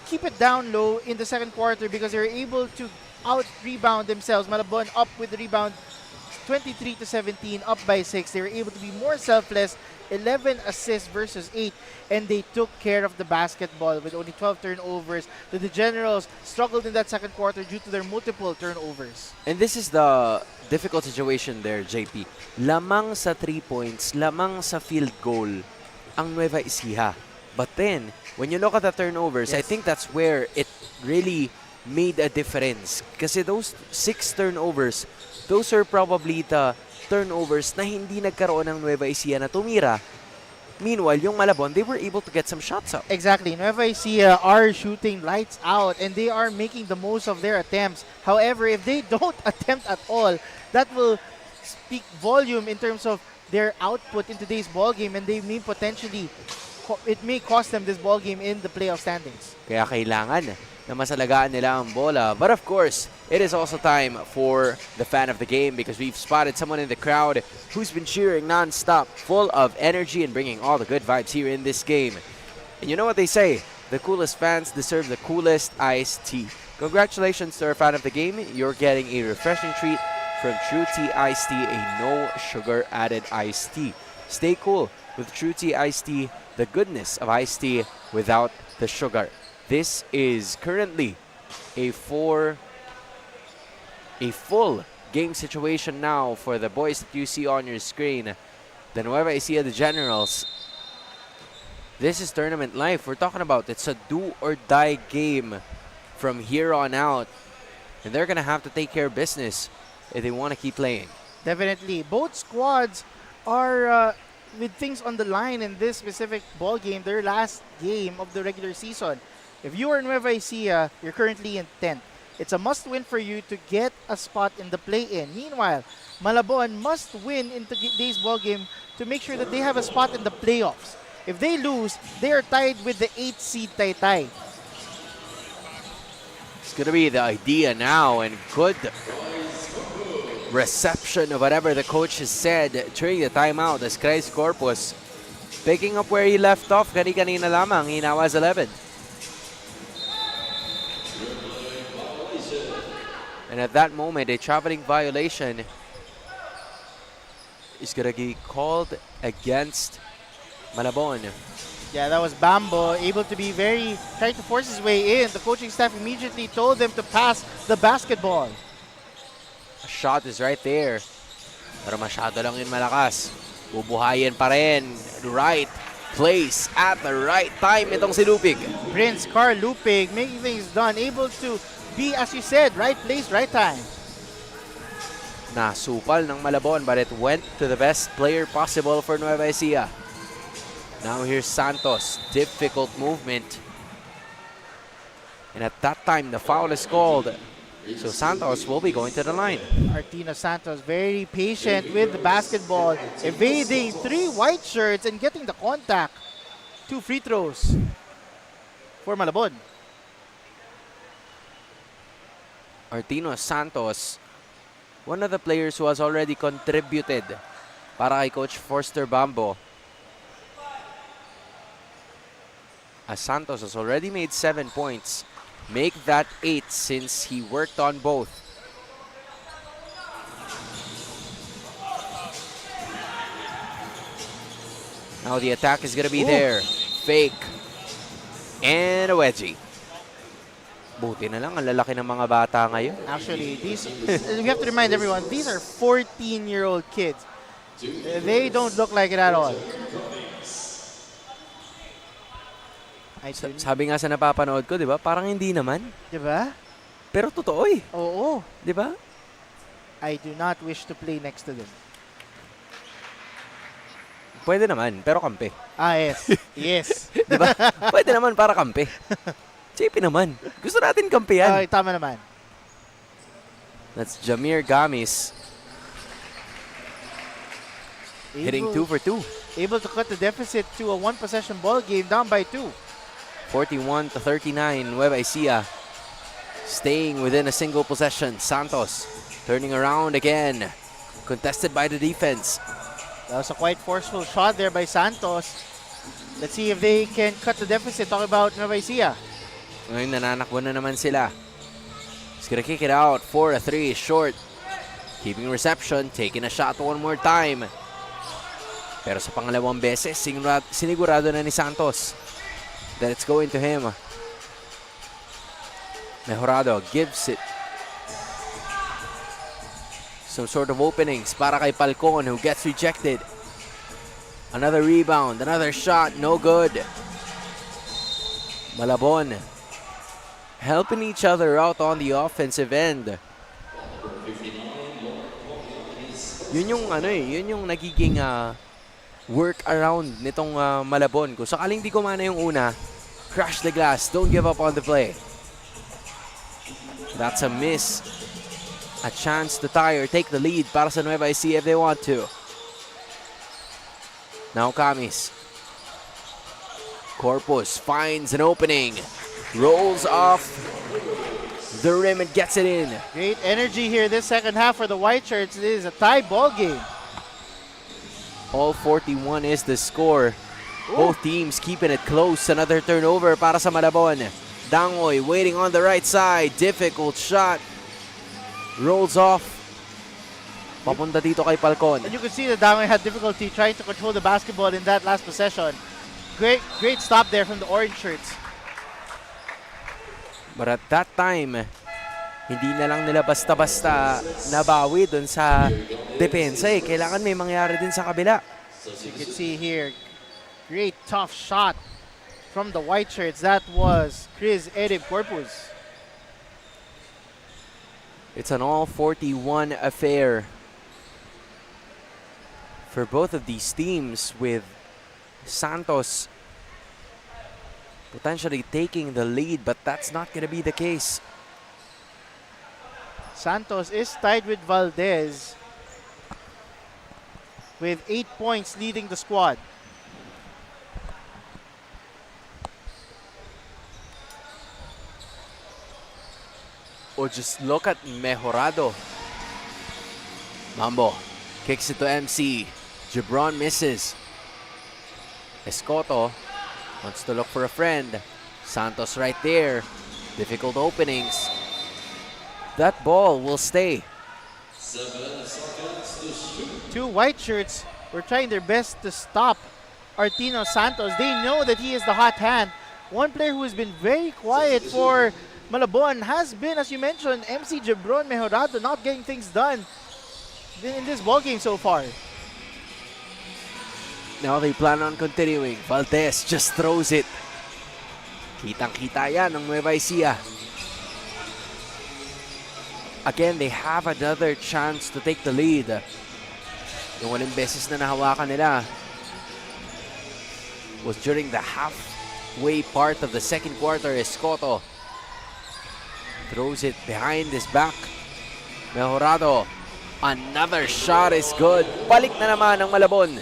[SPEAKER 3] keep it down low in the second quarter because they were able to out-rebound themselves. Malabon up with the rebound 23-17, up by 6. They were able to be more selfless, 11 assists versus 8, and they took care of the basketball with only 12 turnovers. The Generals struggled in that second quarter due to their multiple turnovers.
[SPEAKER 2] And this is the difficult situation there, JP. Lamang sa 3 points, lamang sa field goal ang Nueva Ecija. But then, when you look at the turnovers, I think that's where it really made a difference. Kasi those 6 turnovers, those are probably the turnovers na hindi nagkaroon ng Nueva Ecija na tumira. Meanwhile, yung Malabon, they were able to get some shots up.
[SPEAKER 3] Exactly. Nueva Ecija are shooting lights out and they are making the most of their attempts. However, if they don't attempt at all, that will speak volume in terms of their output in today's ballgame, and they may potentially, it may cost them this ballgame in the playoff standings.
[SPEAKER 2] Kaya kailangan na masalagaan nila ang bola. But of course, it is also time for the fan of the game because we've spotted someone in the crowd who's been cheering non-stop, full of energy and bringing all the good vibes here in this game. And you know what they say, the coolest fans deserve the coolest iced tea. Congratulations to our fan of the game. You're getting a refreshing treat from True Tea Iced Tea, a no sugar added iced tea. Stay cool with True Tea Iced Tea, the goodness of iced tea without the sugar. This is currently a full game situation now for the boys that you see on your screen. The Nueva Ecija, the Generals. This is tournament life. We're talking about it's a do or die game from here on out. And they're going to have to take care of business if they want to keep playing.
[SPEAKER 3] Definitely. Both squads are with things on the line in this specific ball game, their last game of the regular season. If you are Nueva Ecija, you're currently in 10th. It's a must-win for you to get a spot in the play-in. Meanwhile, Malabon must win in today's ball game to make sure that they have a spot in the playoffs. If they lose, they are tied with the 8th seed Taytay.
[SPEAKER 2] It's going to be the idea now, and good reception of whatever the coach has said during the timeout as Christ Corpus picking up where he left off kanina lamang. He now has 11. And at that moment, a traveling violation is going to be called against Malabon.
[SPEAKER 3] Yeah, that was Bambo, able to be trying to force his way in. The coaching staff immediately told them to pass the basketball.
[SPEAKER 2] A shot is right there. Pero masyado lang yun malakas. Bubuhayin pa rin. Right place at the right time itong si Lupig.
[SPEAKER 3] Prince Carl Lupig making things done. Able to be, as you said, right place, right time.
[SPEAKER 2] Nasupal ng Malabon, but it went to the best player possible for Nueva Ecija. Now here's Santos. Difficult movement. And at that time, the foul is called. So Santos will be going to the line.
[SPEAKER 3] Artino Santos very patient with the basketball, evading 3 white shirts and getting the contact. 2 free throws for Malabon.
[SPEAKER 2] Artino Santos, one of the players who has already contributed para kay Coach Forster Bambo. As Santos has already made 7 points. Make that 8 since he worked on both. Now the attack is going to be there. Fake. And a wedgie. Buti na lang, ang lalaki ng mga bata ngayon.
[SPEAKER 3] Actually, we have to remind everyone, these are 14-year-old kids. They don't look like it at all.
[SPEAKER 2] Sabi nga sa napapanood ko, di ba? Parang hindi naman.
[SPEAKER 3] Diba?
[SPEAKER 2] Pero totoo eh.
[SPEAKER 3] Oo.
[SPEAKER 2] Di ba?
[SPEAKER 3] I do not wish to play next to them.
[SPEAKER 2] Pwede naman, pero kampi.
[SPEAKER 3] Ah, yes. Yes.
[SPEAKER 2] Di ba? Pwede naman para kampi. JP naman. Gusto natin kampihan.
[SPEAKER 3] Okay, tama naman.
[SPEAKER 2] That's Jamir Gamis hitting 2 for 2.
[SPEAKER 3] Able to cut the deficit to a one-possession ball game, down by 2.
[SPEAKER 2] 41-39, Nueva Ecija staying within a single possession. Santos turning around again. Contested by the defense.
[SPEAKER 3] That was a quite forceful shot there by Santos. Let's see if they can cut the deficit. Talk about Nueva Ecija.
[SPEAKER 2] Ngayon nananakbo na naman sila. He's gonna kick it out for a 3 short. Keeping reception, taking a shot one more time. Pero sa pangalawang beses, sinigurado na ni Santos that it's going to him. Mejorado gives it some sort of openings para kay Falcon, who gets rejected. Another rebound, another shot, no good. Malabon helping each other out on the offensive end. Yun yung yun yung nagiging work around nitong Malabon. Kung sakaling di kumana yung una, crash the glass, don't give up on the play. That's a miss. A chance to tie or take the lead para sa Nueva Ecija if they want to. Now Camis. Corpus finds an opening. Rolls off the rim and gets it in.
[SPEAKER 3] Great energy here this second half for the White Shirts. It is a tie ball game.
[SPEAKER 2] All 41 is the score. Both teams keeping it close. Another turnover para sa Malabon. Dangoy waiting on the right side. Difficult shot. Rolls off. Papunta dito kay Falcon.
[SPEAKER 3] And you can see that Dangoy had difficulty trying to control the basketball in that last possession. Great stop there from the Orange Shirts.
[SPEAKER 2] But at that time, hindi na lang nila basta-basta nabawi dun sa depensa eh. Kailangan may mangyari din sa kabila.
[SPEAKER 3] So you can see here, great tough shot from the White Shirts. That was Chris Edip Corpus.
[SPEAKER 2] It's an all 41 affair for both of these teams, with Santos potentially taking the lead, but that's not going to be the case.
[SPEAKER 3] Santos is tied with Valdez with 8 points, leading the squad.
[SPEAKER 2] Oh, just look at Mejorado. Mambo kicks it to MC. Gibron misses. Escoto wants to look for a friend. Santos right there. Difficult openings. That ball will stay.
[SPEAKER 4] 7 seconds to shoot.
[SPEAKER 3] Two White Shirts were trying their best to stop Artino Santos. They know that he is the hot hand. One player who has been very quiet for Malabon has been, as you mentioned, MC Gibron Mejorado, not getting things done in this ball game so far.
[SPEAKER 2] Now they plan on continuing. Valdez just throws it. Kitang-kita yan ng Nueva Ecija. Again, they have another chance to take the lead. Yung walang beses na nahawakan nila was during the halfway part of the second quarter. Escoto throws it behind his back. Mejorado. Another shot is good. Balik na naman ang Malabon.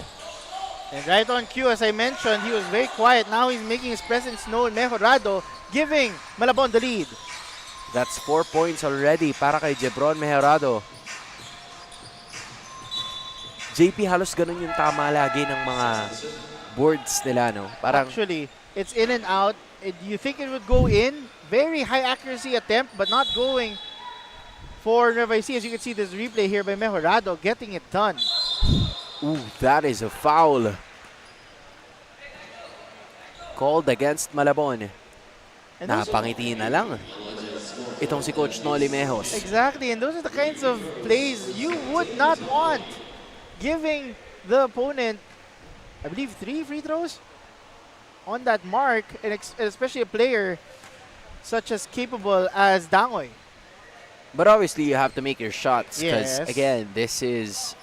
[SPEAKER 3] And right on cue, as I mentioned, he was very quiet. Now he's making his presence known. Mejorado giving Malabon the lead.
[SPEAKER 2] That's 4 points already para kay Gibron Mejorado. JP, halos ganun yung tama lagi ng mga boards nila, no? Parang
[SPEAKER 3] Actually, it's in and out. You think it would go in? Very high accuracy attempt, but not going for Nueva Ecija. As you can see this replay here by Mejorado, getting it done.
[SPEAKER 2] ooh, that is a foul. Called against Malabon.
[SPEAKER 3] And those are-
[SPEAKER 2] Napangiti na lang itong si Coach Noli Mejos.
[SPEAKER 3] Exactly, and those are the kinds of plays you would not want. Giving the opponent, I believe, 3 free throws? on that mark, and especially a player such as capable as Dangoy.
[SPEAKER 2] But obviously, you have to make your shots because,
[SPEAKER 3] Yes.
[SPEAKER 2] again, this is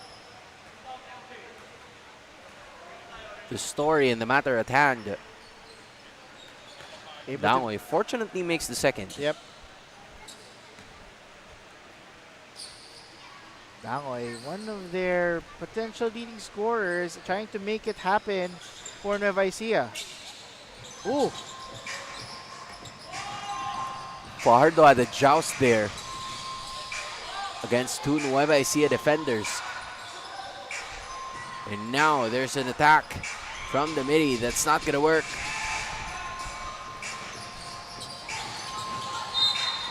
[SPEAKER 2] the story and the matter at hand.
[SPEAKER 3] Able to-
[SPEAKER 2] Dangoy fortunately makes the second.
[SPEAKER 3] Yep. Dangoy, one of their potential leading scorers, trying to make it happen for Nueva Ecija. Ooh,
[SPEAKER 2] Fajardo had a joust there against two Nueva Ecija defenders. And now there's an attack from the midi that's not going to work.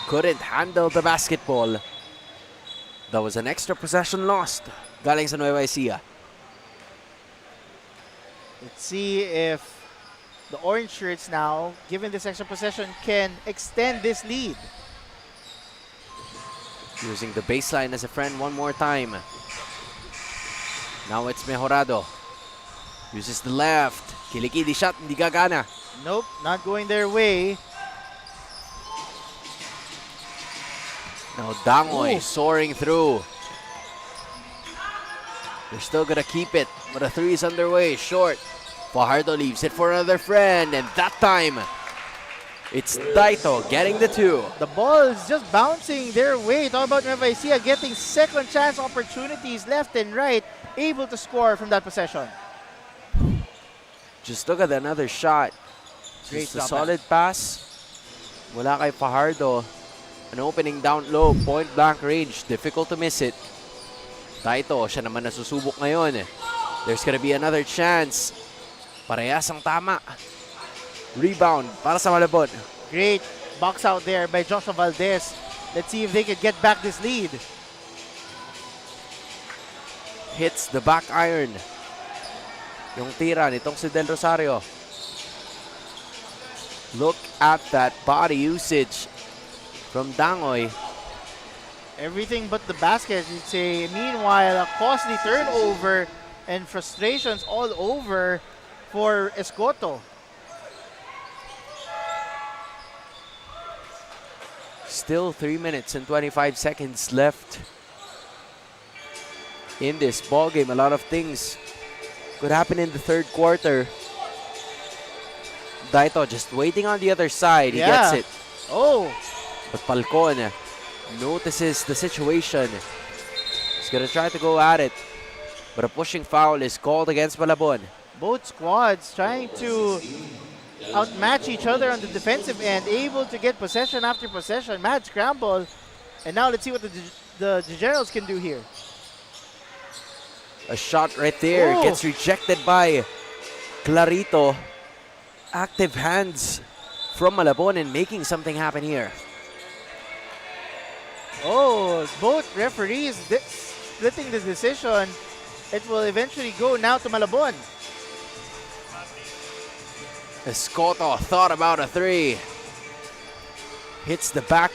[SPEAKER 2] Couldn't handle the basketball. That was an extra possession lost. Galing sa Nueva Ecija.
[SPEAKER 3] let's see if the orange shirts now, given this extra possession, can extend this lead.
[SPEAKER 2] Using the baseline as a friend one more time. Now it's Mejorado. Uses the left. Kilikidi shot, hindi gagana.
[SPEAKER 3] Nope, not going their way.
[SPEAKER 2] Now Dangoy
[SPEAKER 3] Ooh.
[SPEAKER 2] soaring through. They're still gonna keep it, but a three is underway, short. Fajardo leaves it for another friend, and that time, it's Daito getting the two.
[SPEAKER 3] The ball is just bouncing their way. Talk about Nueva Ecija getting second chance opportunities left and right, able to score from that possession.
[SPEAKER 2] Just look at another shot.
[SPEAKER 3] Great
[SPEAKER 2] Just a
[SPEAKER 3] job,
[SPEAKER 2] solid pass. Wala kay Fajardo. An opening down low, point blank range. Difficult to miss it. Daito, siya naman nasusubok ngayon. There's gonna be another chance. Parehas ang tama. Rebound para sa Malabon.
[SPEAKER 3] Great box out there by Joshua Valdez. Let's see if they could get back this lead.
[SPEAKER 2] Hits the back iron. Yung tira nitong si Del Rosario. Look at that body usage from Dangoy.
[SPEAKER 3] Everything but the basket, you'd say. Meanwhile, a costly turnover and frustrations all over for Escoto.
[SPEAKER 2] Still 3 minutes and 25 seconds left in this ball game. A lot of things could happen in the third quarter. Daito just waiting on the other side. He gets it.
[SPEAKER 3] Oh,
[SPEAKER 2] But Falcon notices the situation. He's going to try to go at it. But a pushing foul is called against Malabon.
[SPEAKER 3] both squads trying to outmatch each other on the defensive end, able to get possession after possession. Mad scramble. And now let's see what the Generals can do here.
[SPEAKER 2] A shot right there
[SPEAKER 3] Oh.
[SPEAKER 2] gets rejected by Clarito. Active hands from Malabon and making something happen here.
[SPEAKER 3] Oh, both referees splitting this decision. It will eventually go now to Malabon.
[SPEAKER 2] Escoto thought about a three. Hits the back,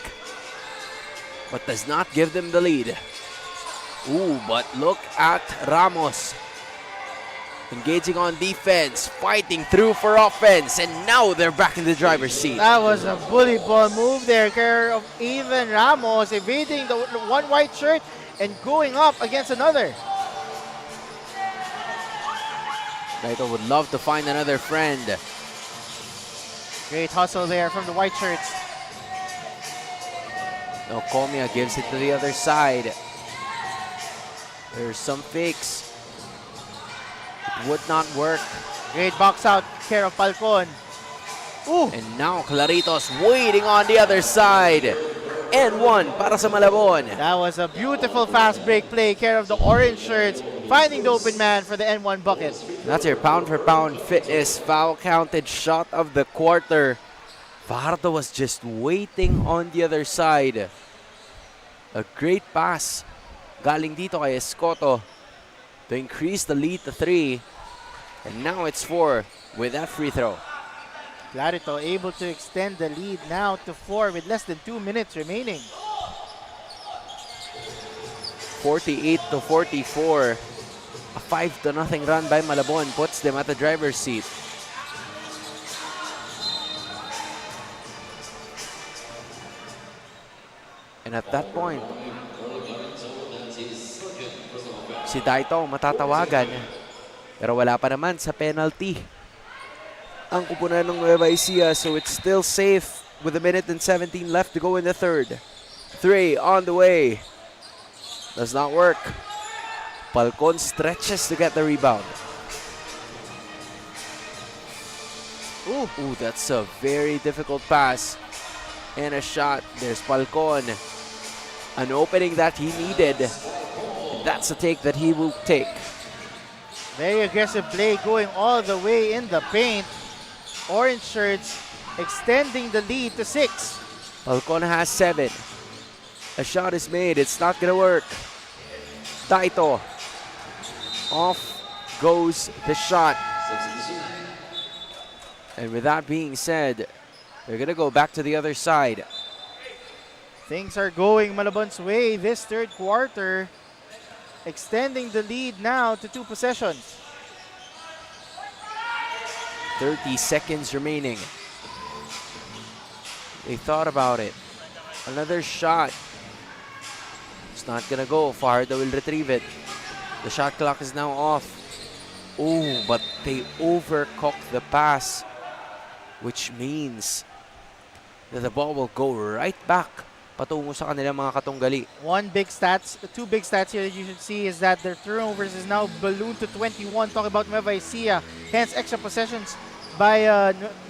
[SPEAKER 2] but does not give them the lead. Ooh, but look at Ramos. Engaging on defense, fighting through for offense, and now they're back in the driver's seat.
[SPEAKER 3] That was a bully ball move there, care of Even Ramos, evading the one white shirt and going up against another.
[SPEAKER 2] Daito would love to find another friend.
[SPEAKER 3] Great hustle there from the white shirts.
[SPEAKER 2] Now Comia gives it to the other side. There's some fakes. It would not work.
[SPEAKER 3] Great box out, care of Falcon. Ooh,
[SPEAKER 2] And now Clarito's waiting on the other side. And one para sa Malabon.
[SPEAKER 3] that was a beautiful fast break play, care of the orange shirts, finding the open man for the N1 bucket.
[SPEAKER 2] That's your pound for pound fitness foul counted shot of the quarter. Fajardo was just waiting on the other side. A great pass galing dito kay Escoto to increase the lead to 3. And now it's 4 with that free throw.
[SPEAKER 3] Clarito able to extend the lead now to 4 with less than 2 minutes remaining.
[SPEAKER 2] 48-44. A 5-0 run by Malabon puts them at the driver's seat. And at that point, si Daito matatawagan. Pero wala pa naman sa penalty ang kupunan ng Nueva Ecija, so it's still safe with a minute and 17 left to go in the third. 3 on the way. Does not work. Falcon stretches to get the rebound. Ooh, that's a very difficult pass. And a shot. There's Falcon. An opening that he needed. That's a take that he will take.
[SPEAKER 3] Very aggressive play going all the way in the paint. Orange shirts extending the lead to 6.
[SPEAKER 2] Falcon has 7. A shot is made. It's not gonna work. Daito. Off goes the shot. And with that being said, they're gonna go back to the other side.
[SPEAKER 3] Things are going Malabon's way this third quarter. Extending the lead now to 2 possessions.
[SPEAKER 2] 30 seconds remaining. They thought about it. Another shot. It's not gonna go. Fajardo will retrieve it. The shot clock is now off. Oh, but they overcooked the pass, which means that the ball will go right back patungo sa kanilang mga katunggali.
[SPEAKER 3] Two big stats here that you should see is that their turnovers is now ballooned to 21. Talking about Nueva Ecija, hence extra possessions by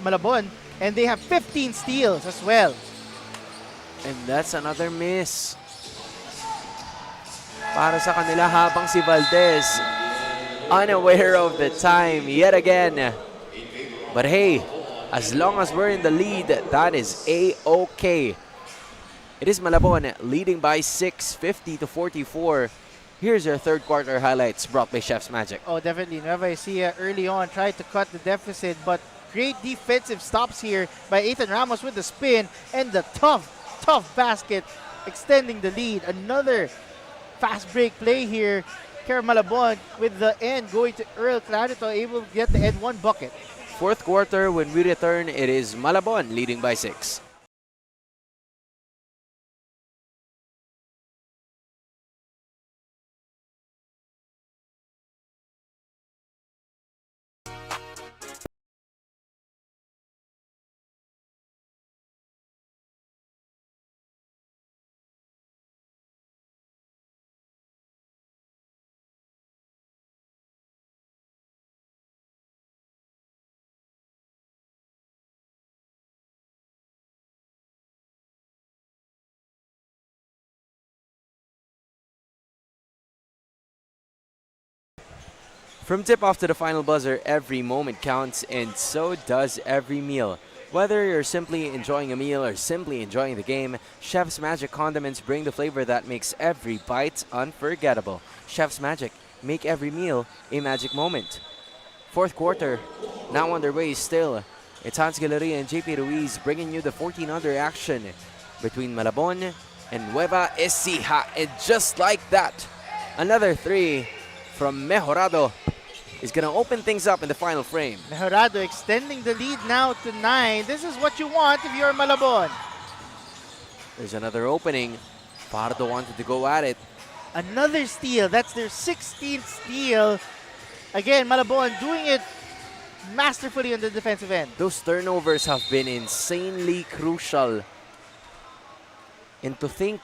[SPEAKER 3] Malabon, and they have 15 steals as well.
[SPEAKER 2] And that's another miss para sa kanila habang si Valdez unaware of the time yet again. But hey, as long as we're in the lead, that is A-okay. It is Malabon leading by 6, 50-44. Here's your third quarter highlights brought by Chef's Magic.
[SPEAKER 3] Oh, definitely. Nueva Ecija early on tried to cut the deficit, but great defensive stops here by Ethan Ramos with the spin and the tough basket extending the lead. Another fast break play here. Care Malabon with the end going to Earl Clarito, able to get the end 1 bucket.
[SPEAKER 2] Fourth quarter, when we return, it is Malabon leading by 6. From tip-off to the final buzzer, every moment counts, and so does every meal. Whether you're simply enjoying a meal or simply enjoying the game, Chef's Magic condiments bring the flavor that makes every bite unforgettable. Chef's Magic, make every meal a magic moment. Fourth quarter, now underway still. It's Hans Galleria and JP Ruiz bringing you the 14-under action between Malabon and Nueva Ecija. And just like that, another 3 from Mejorado is going to open things up in the final frame.
[SPEAKER 3] Mejorado extending the lead now to 9. This is what you want if you're Malabon.
[SPEAKER 2] There's another opening. Pardo wanted to go at it.
[SPEAKER 3] Another steal. That's their 16th steal. Again, Malabon doing it masterfully on the defensive end.
[SPEAKER 2] Those turnovers have been insanely crucial. And to think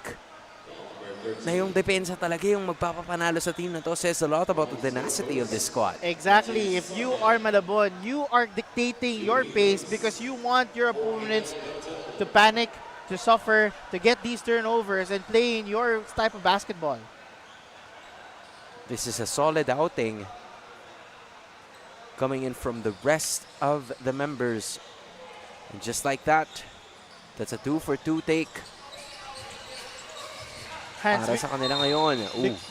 [SPEAKER 2] na yung depensa talaga yung magpapapanalo sa team na to says a lot about the tenacity of this squad.
[SPEAKER 3] Exactly. If you are Malabon, you are dictating your pace because you want your opponents to panic, to suffer, to get these turnovers and play in your type of basketball.
[SPEAKER 2] This is a solid outing coming in from the rest of the members. And just like that, that's a 2-for-2 take. Para sa kanila ngayon.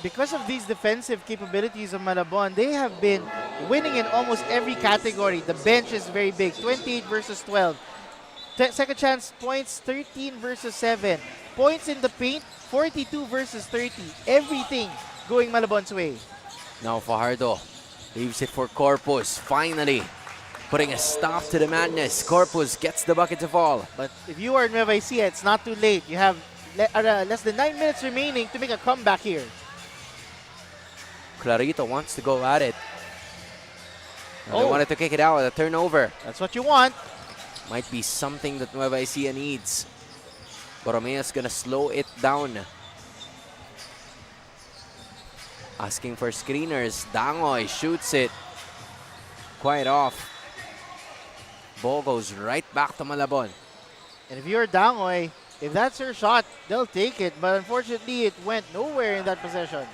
[SPEAKER 3] Because of these defensive capabilities of Malabon, they have been winning in almost every category. The bench is very big, 28 versus 12. Second chance points, 13 versus 7. Points in the paint, 42 versus 30. Everything going Malabon's way.
[SPEAKER 2] Now Fajardo leaves it for Corpus, finally putting a stop to the madness. Corpus gets the bucket to fall.
[SPEAKER 3] But if you are Nueva Ecija, it's not too late. You have less than 9 minutes remaining to make a comeback here.
[SPEAKER 2] Clarito wants to go at it. And they
[SPEAKER 3] Oh.
[SPEAKER 2] wanted to kick it out with a turnover.
[SPEAKER 3] That's what you want.
[SPEAKER 2] Might be something that Nueva Ecija needs. Boromeo's gonna slow it down. Asking for screeners. Dangoy shoots it. Quite off. Ball goes right back to Malabon.
[SPEAKER 3] And if you're Dangoy, if that's your shot, they'll take it. But unfortunately, it went nowhere in that possession.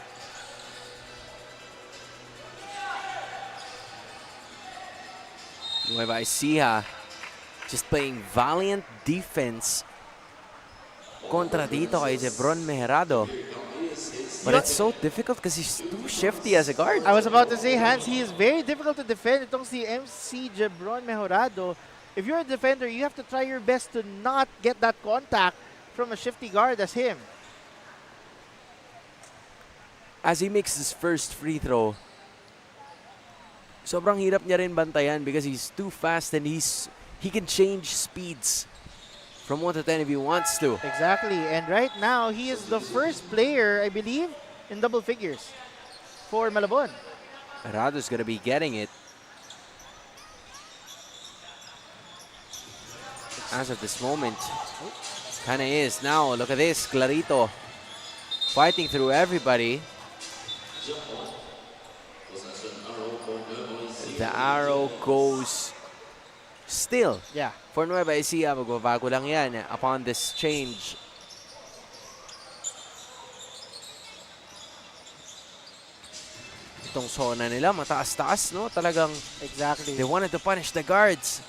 [SPEAKER 2] Nueva Ecija just playing valiant defense kontra dito kay Jebron Mejerado. But it's so difficult because he's too shifty as a guard.
[SPEAKER 3] I was about to say, Hans, he is very difficult to defend. Itong si MC Jebron Mejorado. If you're a defender, you have to try your best to not get that contact from a shifty guard as him.
[SPEAKER 2] As he makes his first free throw, sobrang hirap niya rin bantayan because he's too fast and he can change speeds from 1 to 10 if he wants to.
[SPEAKER 3] Exactly. And right now, he is the first player, I believe, in double figures for Malabon.
[SPEAKER 2] Merado's gonna be getting it. As of this moment, kinda is. Now, look at this, Clarito fighting through everybody. The arrow goes still.
[SPEAKER 3] Yeah.
[SPEAKER 2] For Nueva Ecija, magbabago lang yan upon this change. Itong zona nila, mataas-taas, no? Talagang
[SPEAKER 3] Exactly.
[SPEAKER 2] they wanted to punish the guards.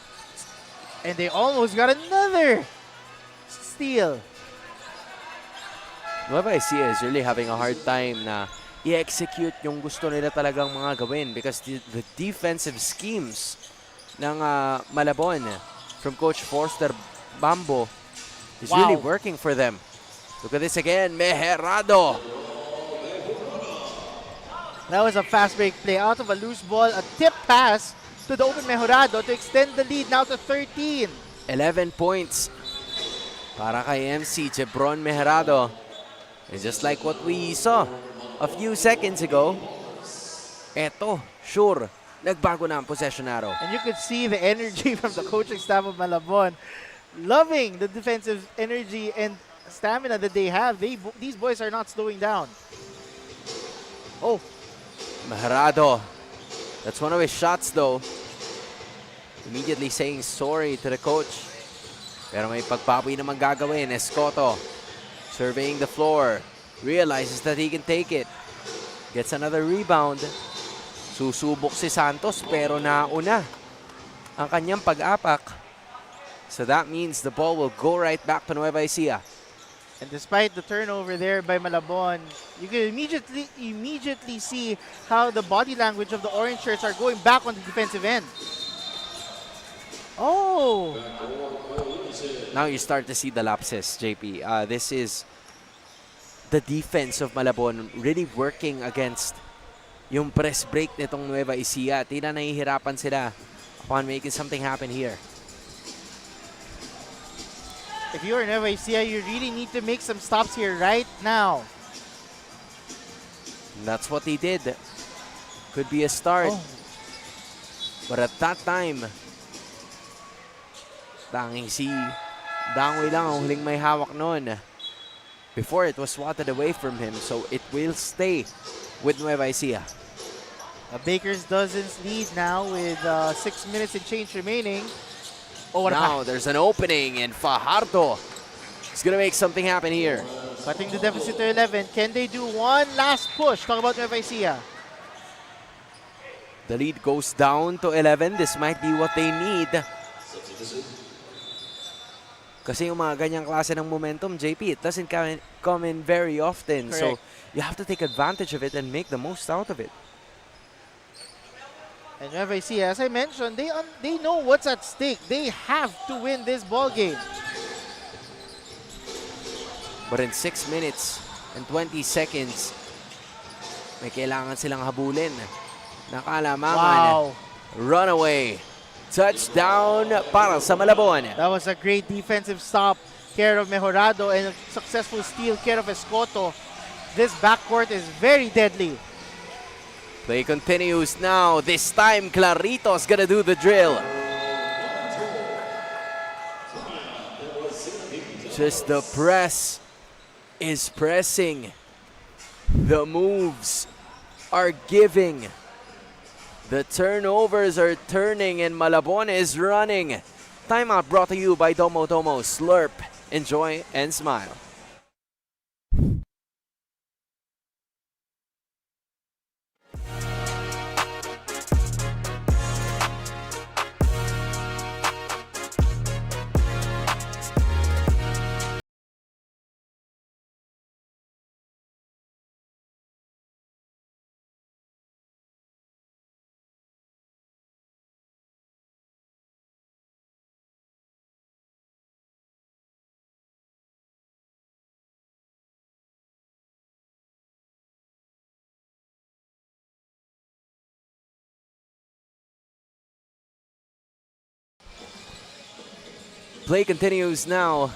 [SPEAKER 3] And they almost got another steal.
[SPEAKER 2] Nueva Ecija is really having a hard time na i-execute yung gusto nila talagang mga gawin because the defensive schemes ng Malabon from Coach Forster Bambo is really working for them. Look at this again, Mejerado.
[SPEAKER 3] That was a fast break play out of a loose ball, a tip pass to the open Mejorado to extend the lead now to 13.
[SPEAKER 2] 11 points para kay MC Jebron Mejerado. And just like what we saw a few seconds ago, eto, sure, nagbago na ang possession arrow.
[SPEAKER 3] And you could see the energy from the coaching staff of Malabon, loving the defensive energy and stamina that they have. These boys are not slowing down. Oh,
[SPEAKER 2] Mejerado, that's one of his shots though. Immediately saying sorry to the coach. Pero may pagpapoy naman gagawin. Escoto surveying the floor. Realizes that he can take it. Gets another rebound. Susubok si Santos pero nauna ang kanyang pag-apak. So that means the ball will go right back to Nueva Ecija.
[SPEAKER 3] and despite the turnover there by Malabon, you can immediately see how the body language of the orange shirts are going back on the defensive end. Oh!
[SPEAKER 2] Now you start to see the lapses, JP. This is the defense of Malabon really working against yung press break nitong Nueva Ecija. Tila nahihirapan sila upon making something happen here.
[SPEAKER 3] If you're Nueva Ecija, you really need to make some stops here right now.
[SPEAKER 2] And that's what they did. Could be a start.
[SPEAKER 3] Oh.
[SPEAKER 2] But at that time, tanging si Dangoy lang ang huling may hawak noon. Before it was swatted away from him, so it will stay with Nueva Ecija.
[SPEAKER 3] A Baker's Dozens lead now with 6 minutes and change remaining. Oh, what
[SPEAKER 2] Now there's an opening and Fajardo is going to make something happen here.
[SPEAKER 3] cutting the deficit to 11. Can they do one last push? Talk about Nueva Ecija.
[SPEAKER 2] The lead goes down to 11. This might be what they need. Kasi yung mga ganyang klase ng momentum, JP, it doesn't come in very often.
[SPEAKER 3] Correct.
[SPEAKER 2] So you have to take advantage of it and make the most out of it.
[SPEAKER 3] And Nueva Ecija, as I mentioned, they know what's at stake. They have to win this ball game.
[SPEAKER 2] But in 6 minutes and 20 seconds, may kailangan silang habulin. Nakalamangan.
[SPEAKER 3] Wow.
[SPEAKER 2] Runaway. Touchdown para sa Malabon.
[SPEAKER 3] That was a great defensive stop. care of Mejorado and a successful steal care of Escoto. This backcourt is very deadly.
[SPEAKER 2] Play continues now. This time, Clarito's gonna do the drill. Just the press is pressing. The moves are giving. The turnovers are turning and Malabon is running. Timeout brought to you by Domo Domo. Slurp, enjoy, and smile. Play continues now.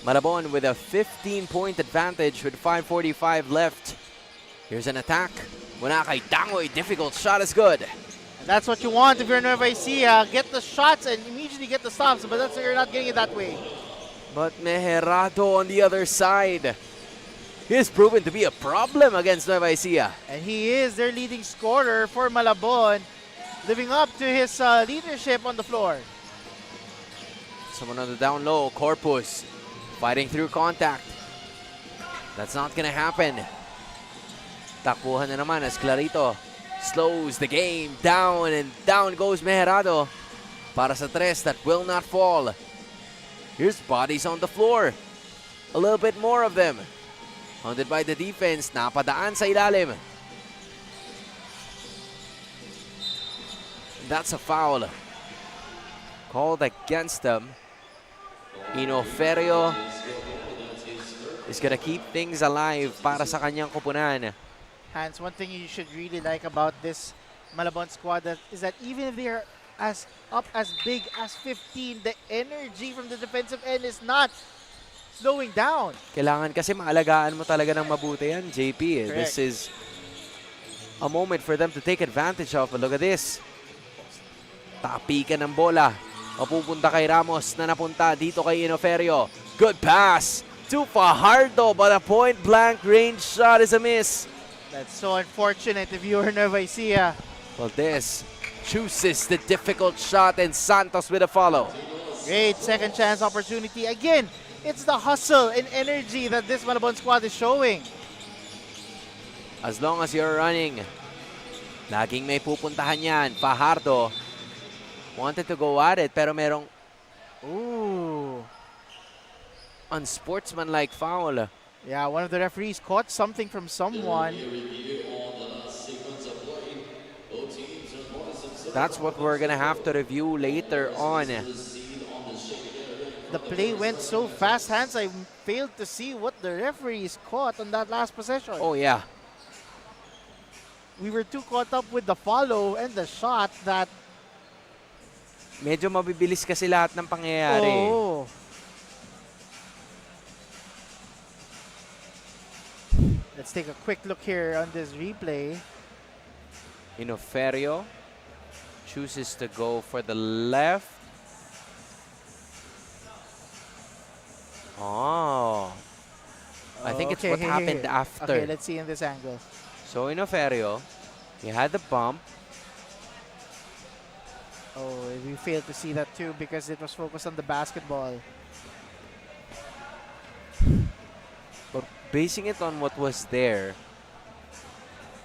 [SPEAKER 2] Malabon with a 15-point advantage with 5:45 left. Here's an attack. Muna kay Dangoy. Difficult shot is good.
[SPEAKER 3] And that's what you want if you're Nueva Ecija. Get the shots and immediately get the stops, but that's you're not getting it that way.
[SPEAKER 2] But Mejorado on the other side. He has proven to be a problem against Nueva Ecija.
[SPEAKER 3] And he is their leading scorer for Malabon, living up to his leadership on the floor.
[SPEAKER 2] Someone on the down low. Corpus fighting through contact. That's not gonna happen. Takbuhan na naman as Clarito slows the game down, and down goes Mejorado para sa tres that will not fall. Here's bodies on the floor. A little bit more of them. Hounded by the defense. Napadaan sa ilalim. That's a foul called against them. Inoferio is gonna keep things alive para sa kanyang kupunan.
[SPEAKER 3] Hans, one thing you should really like about this Malabon squad is that even if they're as big as 15, the energy from the defensive end is not slowing down.
[SPEAKER 2] Kailangan kasi maalagaan mo talaga ng mabuti yan, JP. This is a moment for them to take advantage of. But look at this. Tapikan ng bola. Mapupunta kay Ramos na napunta dito kay Inoferio. Good pass to Fajardo, but a point-blank range shot is a miss.
[SPEAKER 3] That's so unfortunate if you were Nueva Ecija.
[SPEAKER 2] Well, this chooses the difficult shot, and Santos with a follow.
[SPEAKER 3] Great second chance opportunity. Again, it's the hustle and energy that this Malabon squad is showing.
[SPEAKER 2] As long as you're running, laging may pupuntahan yan. Fajardo wanted to go at it, pero merong unsportsmanlike foul.
[SPEAKER 3] Yeah, one of the referees caught something from someone.
[SPEAKER 2] That's what we're gonna have to review later on.
[SPEAKER 3] The play went so fast, Hans, I failed to see what the referees caught on that last possession.
[SPEAKER 2] Oh yeah.
[SPEAKER 3] We were too caught up with the follow and the shot that...
[SPEAKER 2] Medyo mabibilis kasi lahat ng pangyayari.
[SPEAKER 3] Oh. Let's take a quick look here on this replay.
[SPEAKER 2] Inoferio chooses to go for the left. Oh. I think it's what happened after.
[SPEAKER 3] Okay, let's see in this angle.
[SPEAKER 2] So Inoferio, he had the bump.
[SPEAKER 3] Oh, we failed to see that too because it was focused on the basketball.
[SPEAKER 2] But basing it on what was there,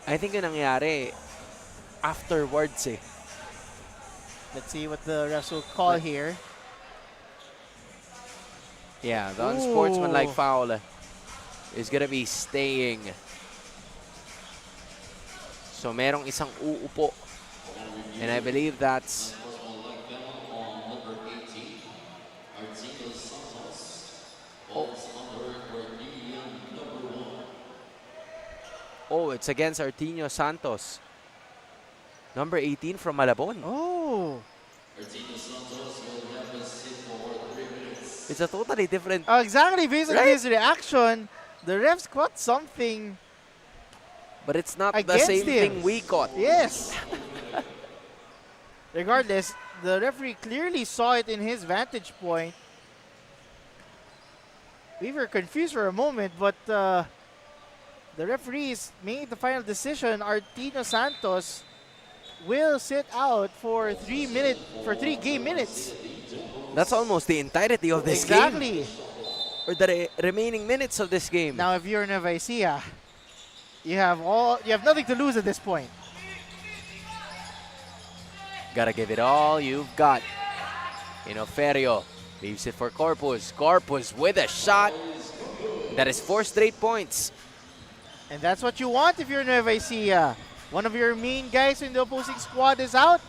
[SPEAKER 2] I think yung nangyari afterwards eh.
[SPEAKER 3] Let's see what the refs will call here.
[SPEAKER 2] Yeah, the unsportsmanlike foul is gonna be staying. So merong isang uupo. And I believe that's Oh, it's against Artino Santos. Number 18 from Malabon.
[SPEAKER 3] Oh.
[SPEAKER 2] It's a totally different...
[SPEAKER 3] Exactly, based on
[SPEAKER 2] Right?
[SPEAKER 3] his reaction, the refs caught something
[SPEAKER 2] But it's not the
[SPEAKER 3] against
[SPEAKER 2] same
[SPEAKER 3] him.
[SPEAKER 2] thing we caught.
[SPEAKER 3] Yes. Regardless, the referee clearly saw it in his vantage point. We were confused for a moment, but the referees made the final decision. Artino Santos will sit out for 3 game minutes.
[SPEAKER 2] That's almost the entirety of this game.
[SPEAKER 3] Exactly.
[SPEAKER 2] Or the remaining minutes of this game.
[SPEAKER 3] Now, if you're NUEVA ECIA, you have nothing to lose at this point.
[SPEAKER 2] Gotta give it all you've got. Inoferio leaves it for Corpus. Corpus with a shot. That is 4 straight points.
[SPEAKER 3] And that's what you want if you're NUEVA ECIA. One of your main guys in the opposing squad is out.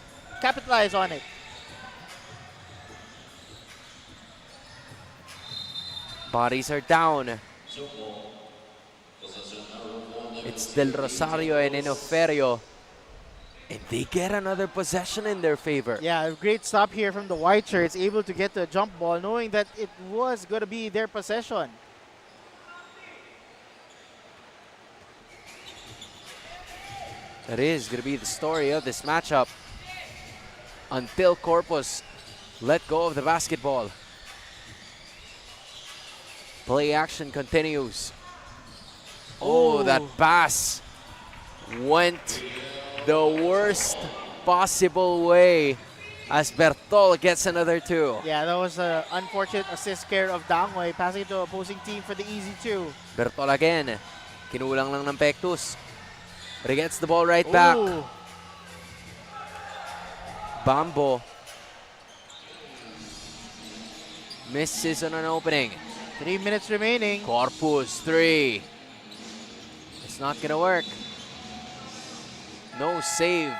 [SPEAKER 3] Capitalize on it.
[SPEAKER 2] Bodies are down. It's Del Rosario and Inoferio. And they get another possession in their favor.
[SPEAKER 3] Yeah, a great stop here from the white shirts, able to get the jump ball, knowing that it was going to be their possession.
[SPEAKER 2] That is going to be the story of this matchup until Corpus let go of the basketball. Play action continues. Oh, that pass went the worst possible way as Bertol gets another 2.
[SPEAKER 3] Yeah, that was an unfortunate assist care of Dangoy, passing it to opposing team for the easy 2.
[SPEAKER 2] Bertol again. Kinulang lang ng Pectus. But he gets the ball right back.
[SPEAKER 3] Ooh.
[SPEAKER 2] Bambo misses on an opening.
[SPEAKER 3] 3 minutes remaining.
[SPEAKER 2] Corpus 3. It's not gonna work. No save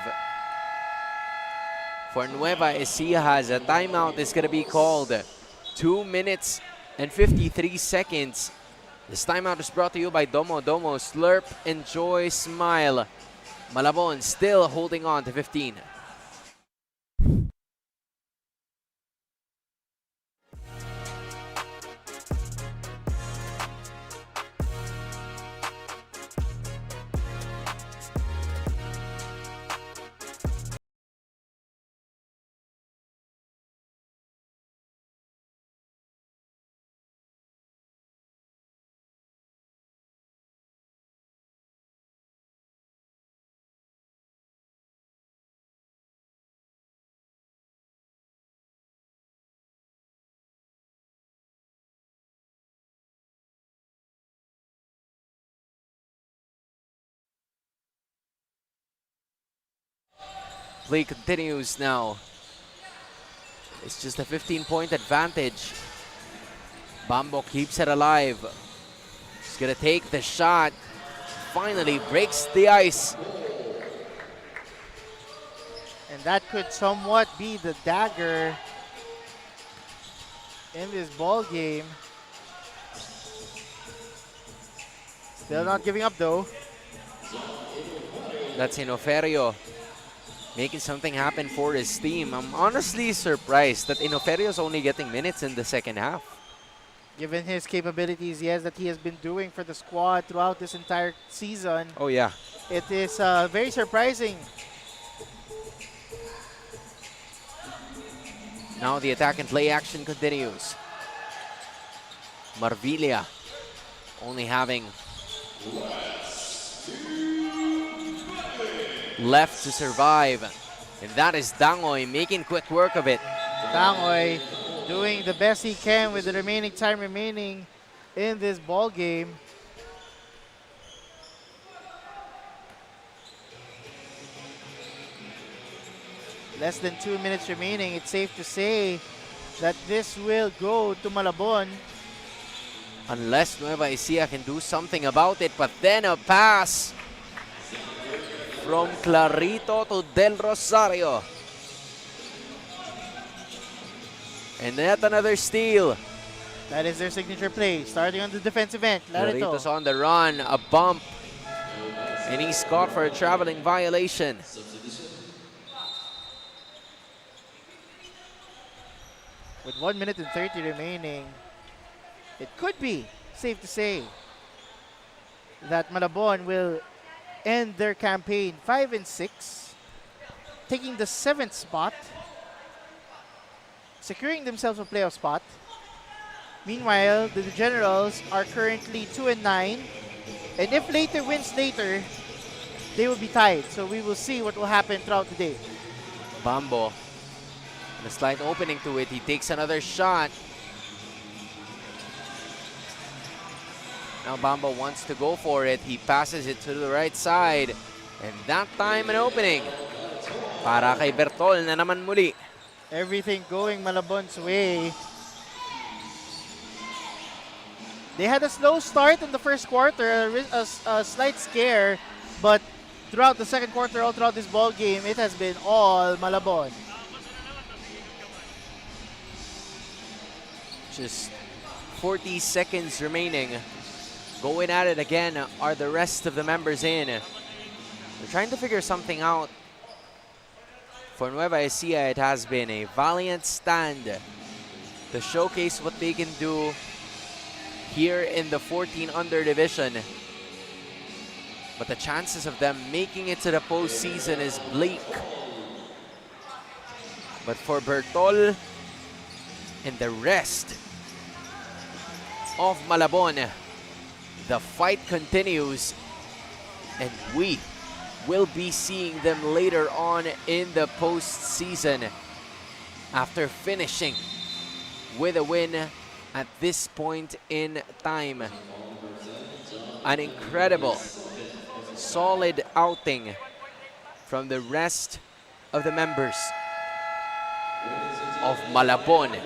[SPEAKER 2] for Nueva Ecija as a timeout is gonna be called. 2 minutes and 53 seconds. This timeout is brought to you by Domo Domo. Slurp, enjoy, smile. Malabon still holding on to 15. Play continues now. It's just a 15-point advantage. Bambo keeps it alive. He's gonna take the shot. Finally breaks the ice.
[SPEAKER 3] And that could somewhat be the dagger in this ball game. Still not giving up though.
[SPEAKER 2] That's Inoferio making something happen for his team. I'm honestly surprised that Inoferio's only getting minutes in the second half.
[SPEAKER 3] Given his capabilities, yes, that he has been doing for the squad throughout this entire season,
[SPEAKER 2] Oh yeah.
[SPEAKER 3] it is very surprising.
[SPEAKER 2] Now the attack and play action continues. Marvilla only having left to survive. And that is Dangoy making quick work of it.
[SPEAKER 3] Dangoy doing the best he can with the remaining time remaining in this ball game. Less than 2 minutes remaining. It's safe to say that this will go to Malabon.
[SPEAKER 2] Unless Nueva Ecija can do something about it. But then a pass from Clarito to Del Rosario. And yet another steal.
[SPEAKER 3] That is their signature play. Starting on the defensive end.
[SPEAKER 2] Clarito's
[SPEAKER 3] Clarito.
[SPEAKER 2] on the run. A bump. And he's caught for a traveling violation.
[SPEAKER 3] With 1 minute and 30 remaining, it could be safe to say that Malabon will end their campaign 5-6, taking the 7th spot, securing themselves a playoff spot. Meanwhile, the Generals are currently 2-9, and if later wins later, they will be tied. So we will see what will happen throughout the day.
[SPEAKER 2] Bambo, a slight opening to it. He takes another shot. Now Bambo wants to go for it. He passes it to the right side. And that time an opening para kay Bertol na naman muli.
[SPEAKER 3] Everything going Malabon's way. They had a slow start in the first quarter, a slight scare, but throughout the second quarter, all throughout this ball game, it has been all Malabon.
[SPEAKER 2] Just 40 seconds remaining. Going at it again. Are the rest of the members in? They're trying to figure something out. For Nueva Ecija, it has been a valiant stand to showcase what they can do here in the 14 under division. But the chances of them making it to the postseason is bleak. But for Bertol and the rest of Malabon, the fight continues, and we will be seeing them later on in the postseason after finishing with a win at this point in time. An incredible, solid outing from the rest of the members of Malabon.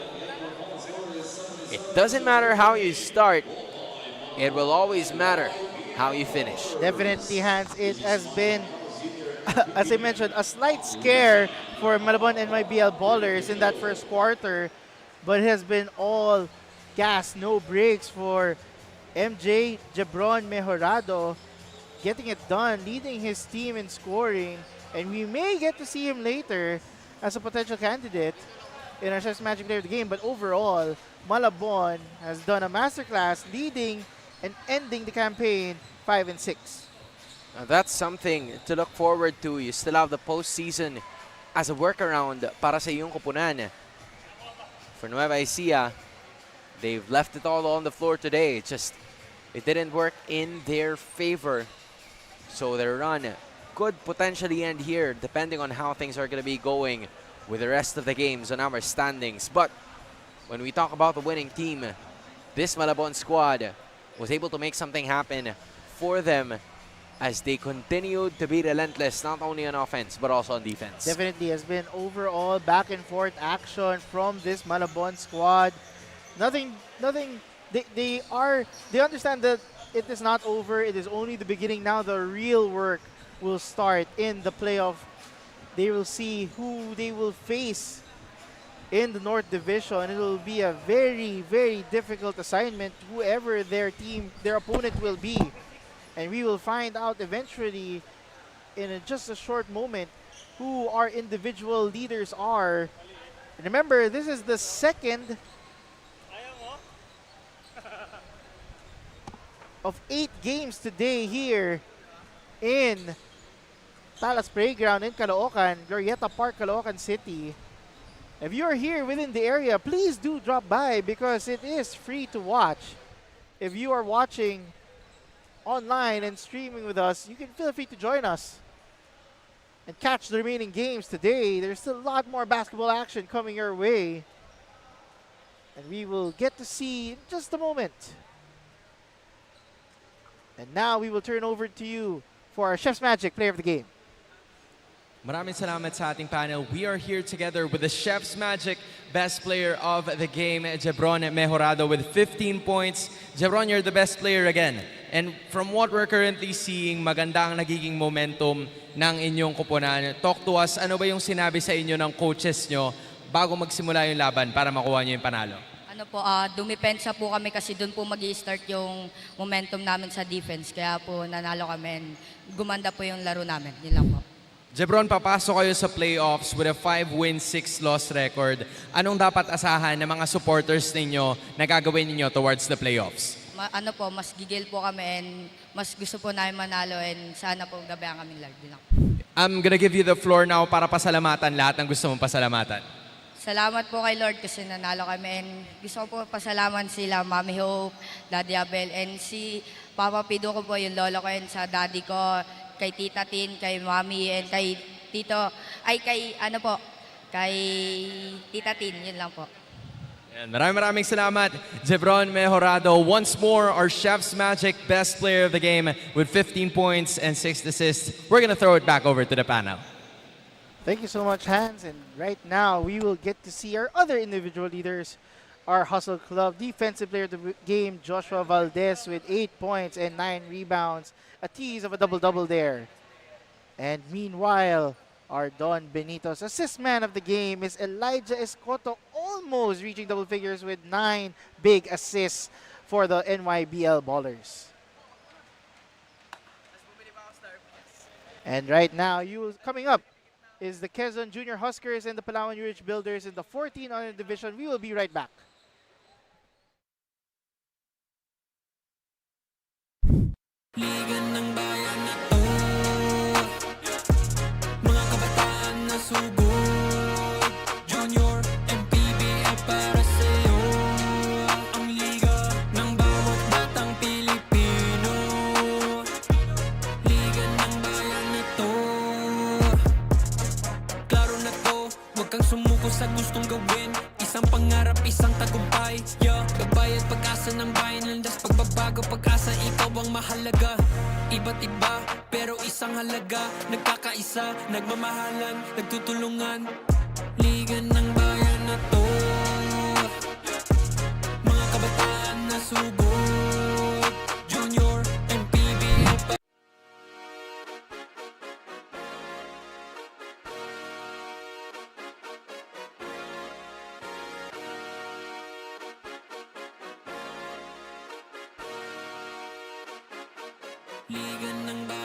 [SPEAKER 2] It doesn't matter how you start, it will always matter how you finish.
[SPEAKER 3] Definitely, Hans. It has been, as I mentioned, a slight scare for Malabon NYBL ballers in that first quarter, but it has been all gas, no brakes for MJ Jebron Mejorado, getting it done, leading his team in scoring, and we may get to see him later as a potential candidate in our Chef's Magic Player of the Game. But overall, Malabon has done a masterclass, leading and ending the campaign 5-6.
[SPEAKER 2] Now that's something to look forward to. You still have the postseason as a workaround para sa iyong kupunan. For Nueva Ecija, they've left it all on the floor today. It didn't work in their favor. So their run could potentially end here depending on how things are going to be going with the rest of the games on our standings. But when we talk about the winning team, this Malabon squad was able to make something happen for them as they continued to be relentless, not only on offense, but also on defense.
[SPEAKER 3] Definitely has been overall back and forth action from this Malabon squad. They understand that it is not over. It is only the beginning. Now the real work will start in the playoff. They will see who they will face in the North Division. It will be a very, very difficult assignment, whoever their opponent will be. And we will find out eventually in just a short moment who our individual leaders are. And remember, this is the second of 8 games today here in TALA's Playground in Caloocan, Glorietta Park, Caloocan City. If you're here within the area, please do drop by because it is free to watch. If you are watching online and streaming with us, you can feel free to join us and catch the remaining games today. There's still a lot more basketball action coming your way, and we will get to see in just a moment. And now we will turn over to you for our Chef's Magic Player of the Game.
[SPEAKER 5] Maraming salamat sa ating panel. We are here together with the Chef's Magic Best Player of the Game, Jebron Mejorado, with 15 points. Jebron, you're the best player again. And from what we're currently seeing, maganda ang nagiging momentum ng inyong kupunan. Talk to us, ano ba yung sinabi sa inyo ng coaches nyo bago magsimula yung laban para makuha nyo yung panalo?
[SPEAKER 6] Ano po, dumipensa po kami kasi doon po mag-i-start yung momentum namin sa defense. Kaya po nanalo kami and gumanda po yung laro namin. Yun lang po.
[SPEAKER 5] Jebron, papasok kayo sa playoffs with a 5-win, 6-loss record. Anong dapat asahan ng mga supporters ninyo na gagawin ninyo towards the playoffs?
[SPEAKER 6] Mas gigil po kami and mas gusto po namin manalo and sana po gabayan kaming live din ako.
[SPEAKER 5] I'm gonna give you the floor now para pasalamatan lahat ng gusto mong pasalamatan.
[SPEAKER 6] Salamat po kay Lord kasi nanalo kami and gusto ko po pasalamat sila Mami Hope, Daddy Abel and si Papa Pido ko po yung lolo ko and sa daddy ko, kay Tita Tin, kay Mami and kay Tito, kay Tita Tin, yun lang po.
[SPEAKER 5] And maraming salamat, Jebron Mejorado. Once more, our Chef's Magic best player of the game with 15 points and 6 assists. We're gonna throw it back over to the panel.
[SPEAKER 3] Thank you so much, Hans. And right now, we will get to see our other individual leaders. Our Hustle Club defensive player of the game, Joshua Valdez, with 8 points and 9 rebounds. A tease of a double-double there. And meanwhile, our Don Benito's assist man of the game is Elijah Escoto, almost reaching double figures with 9 big assists for the NYBL Ballers. And right now, coming up is the Quezon Junior Huskers and the Palawan Ridge Builders in the 14-honor division. We will be right back.
[SPEAKER 1] Liga ng bayan na to, mga kabataan na sugod, Junior, MPBL para sa'yo. Ang liga ng bawat batang Pilipino, Liga ng bayan na to. Klaro na to, huwag kang sumuko sa gustong gawin. Isang pangarap, isang tagumpay, yeah. Gabay at pag-asa ng bayan, landas pagbabago, pag-asa, ikaw ang mahalaga. Iba't iba, pero isang halaga. Nagkakaisa, nagmamahalan, nagtutulungan. Liga ng bayan na to, mga kabataan na sugod, Junior, MPBL. Liga ng bayan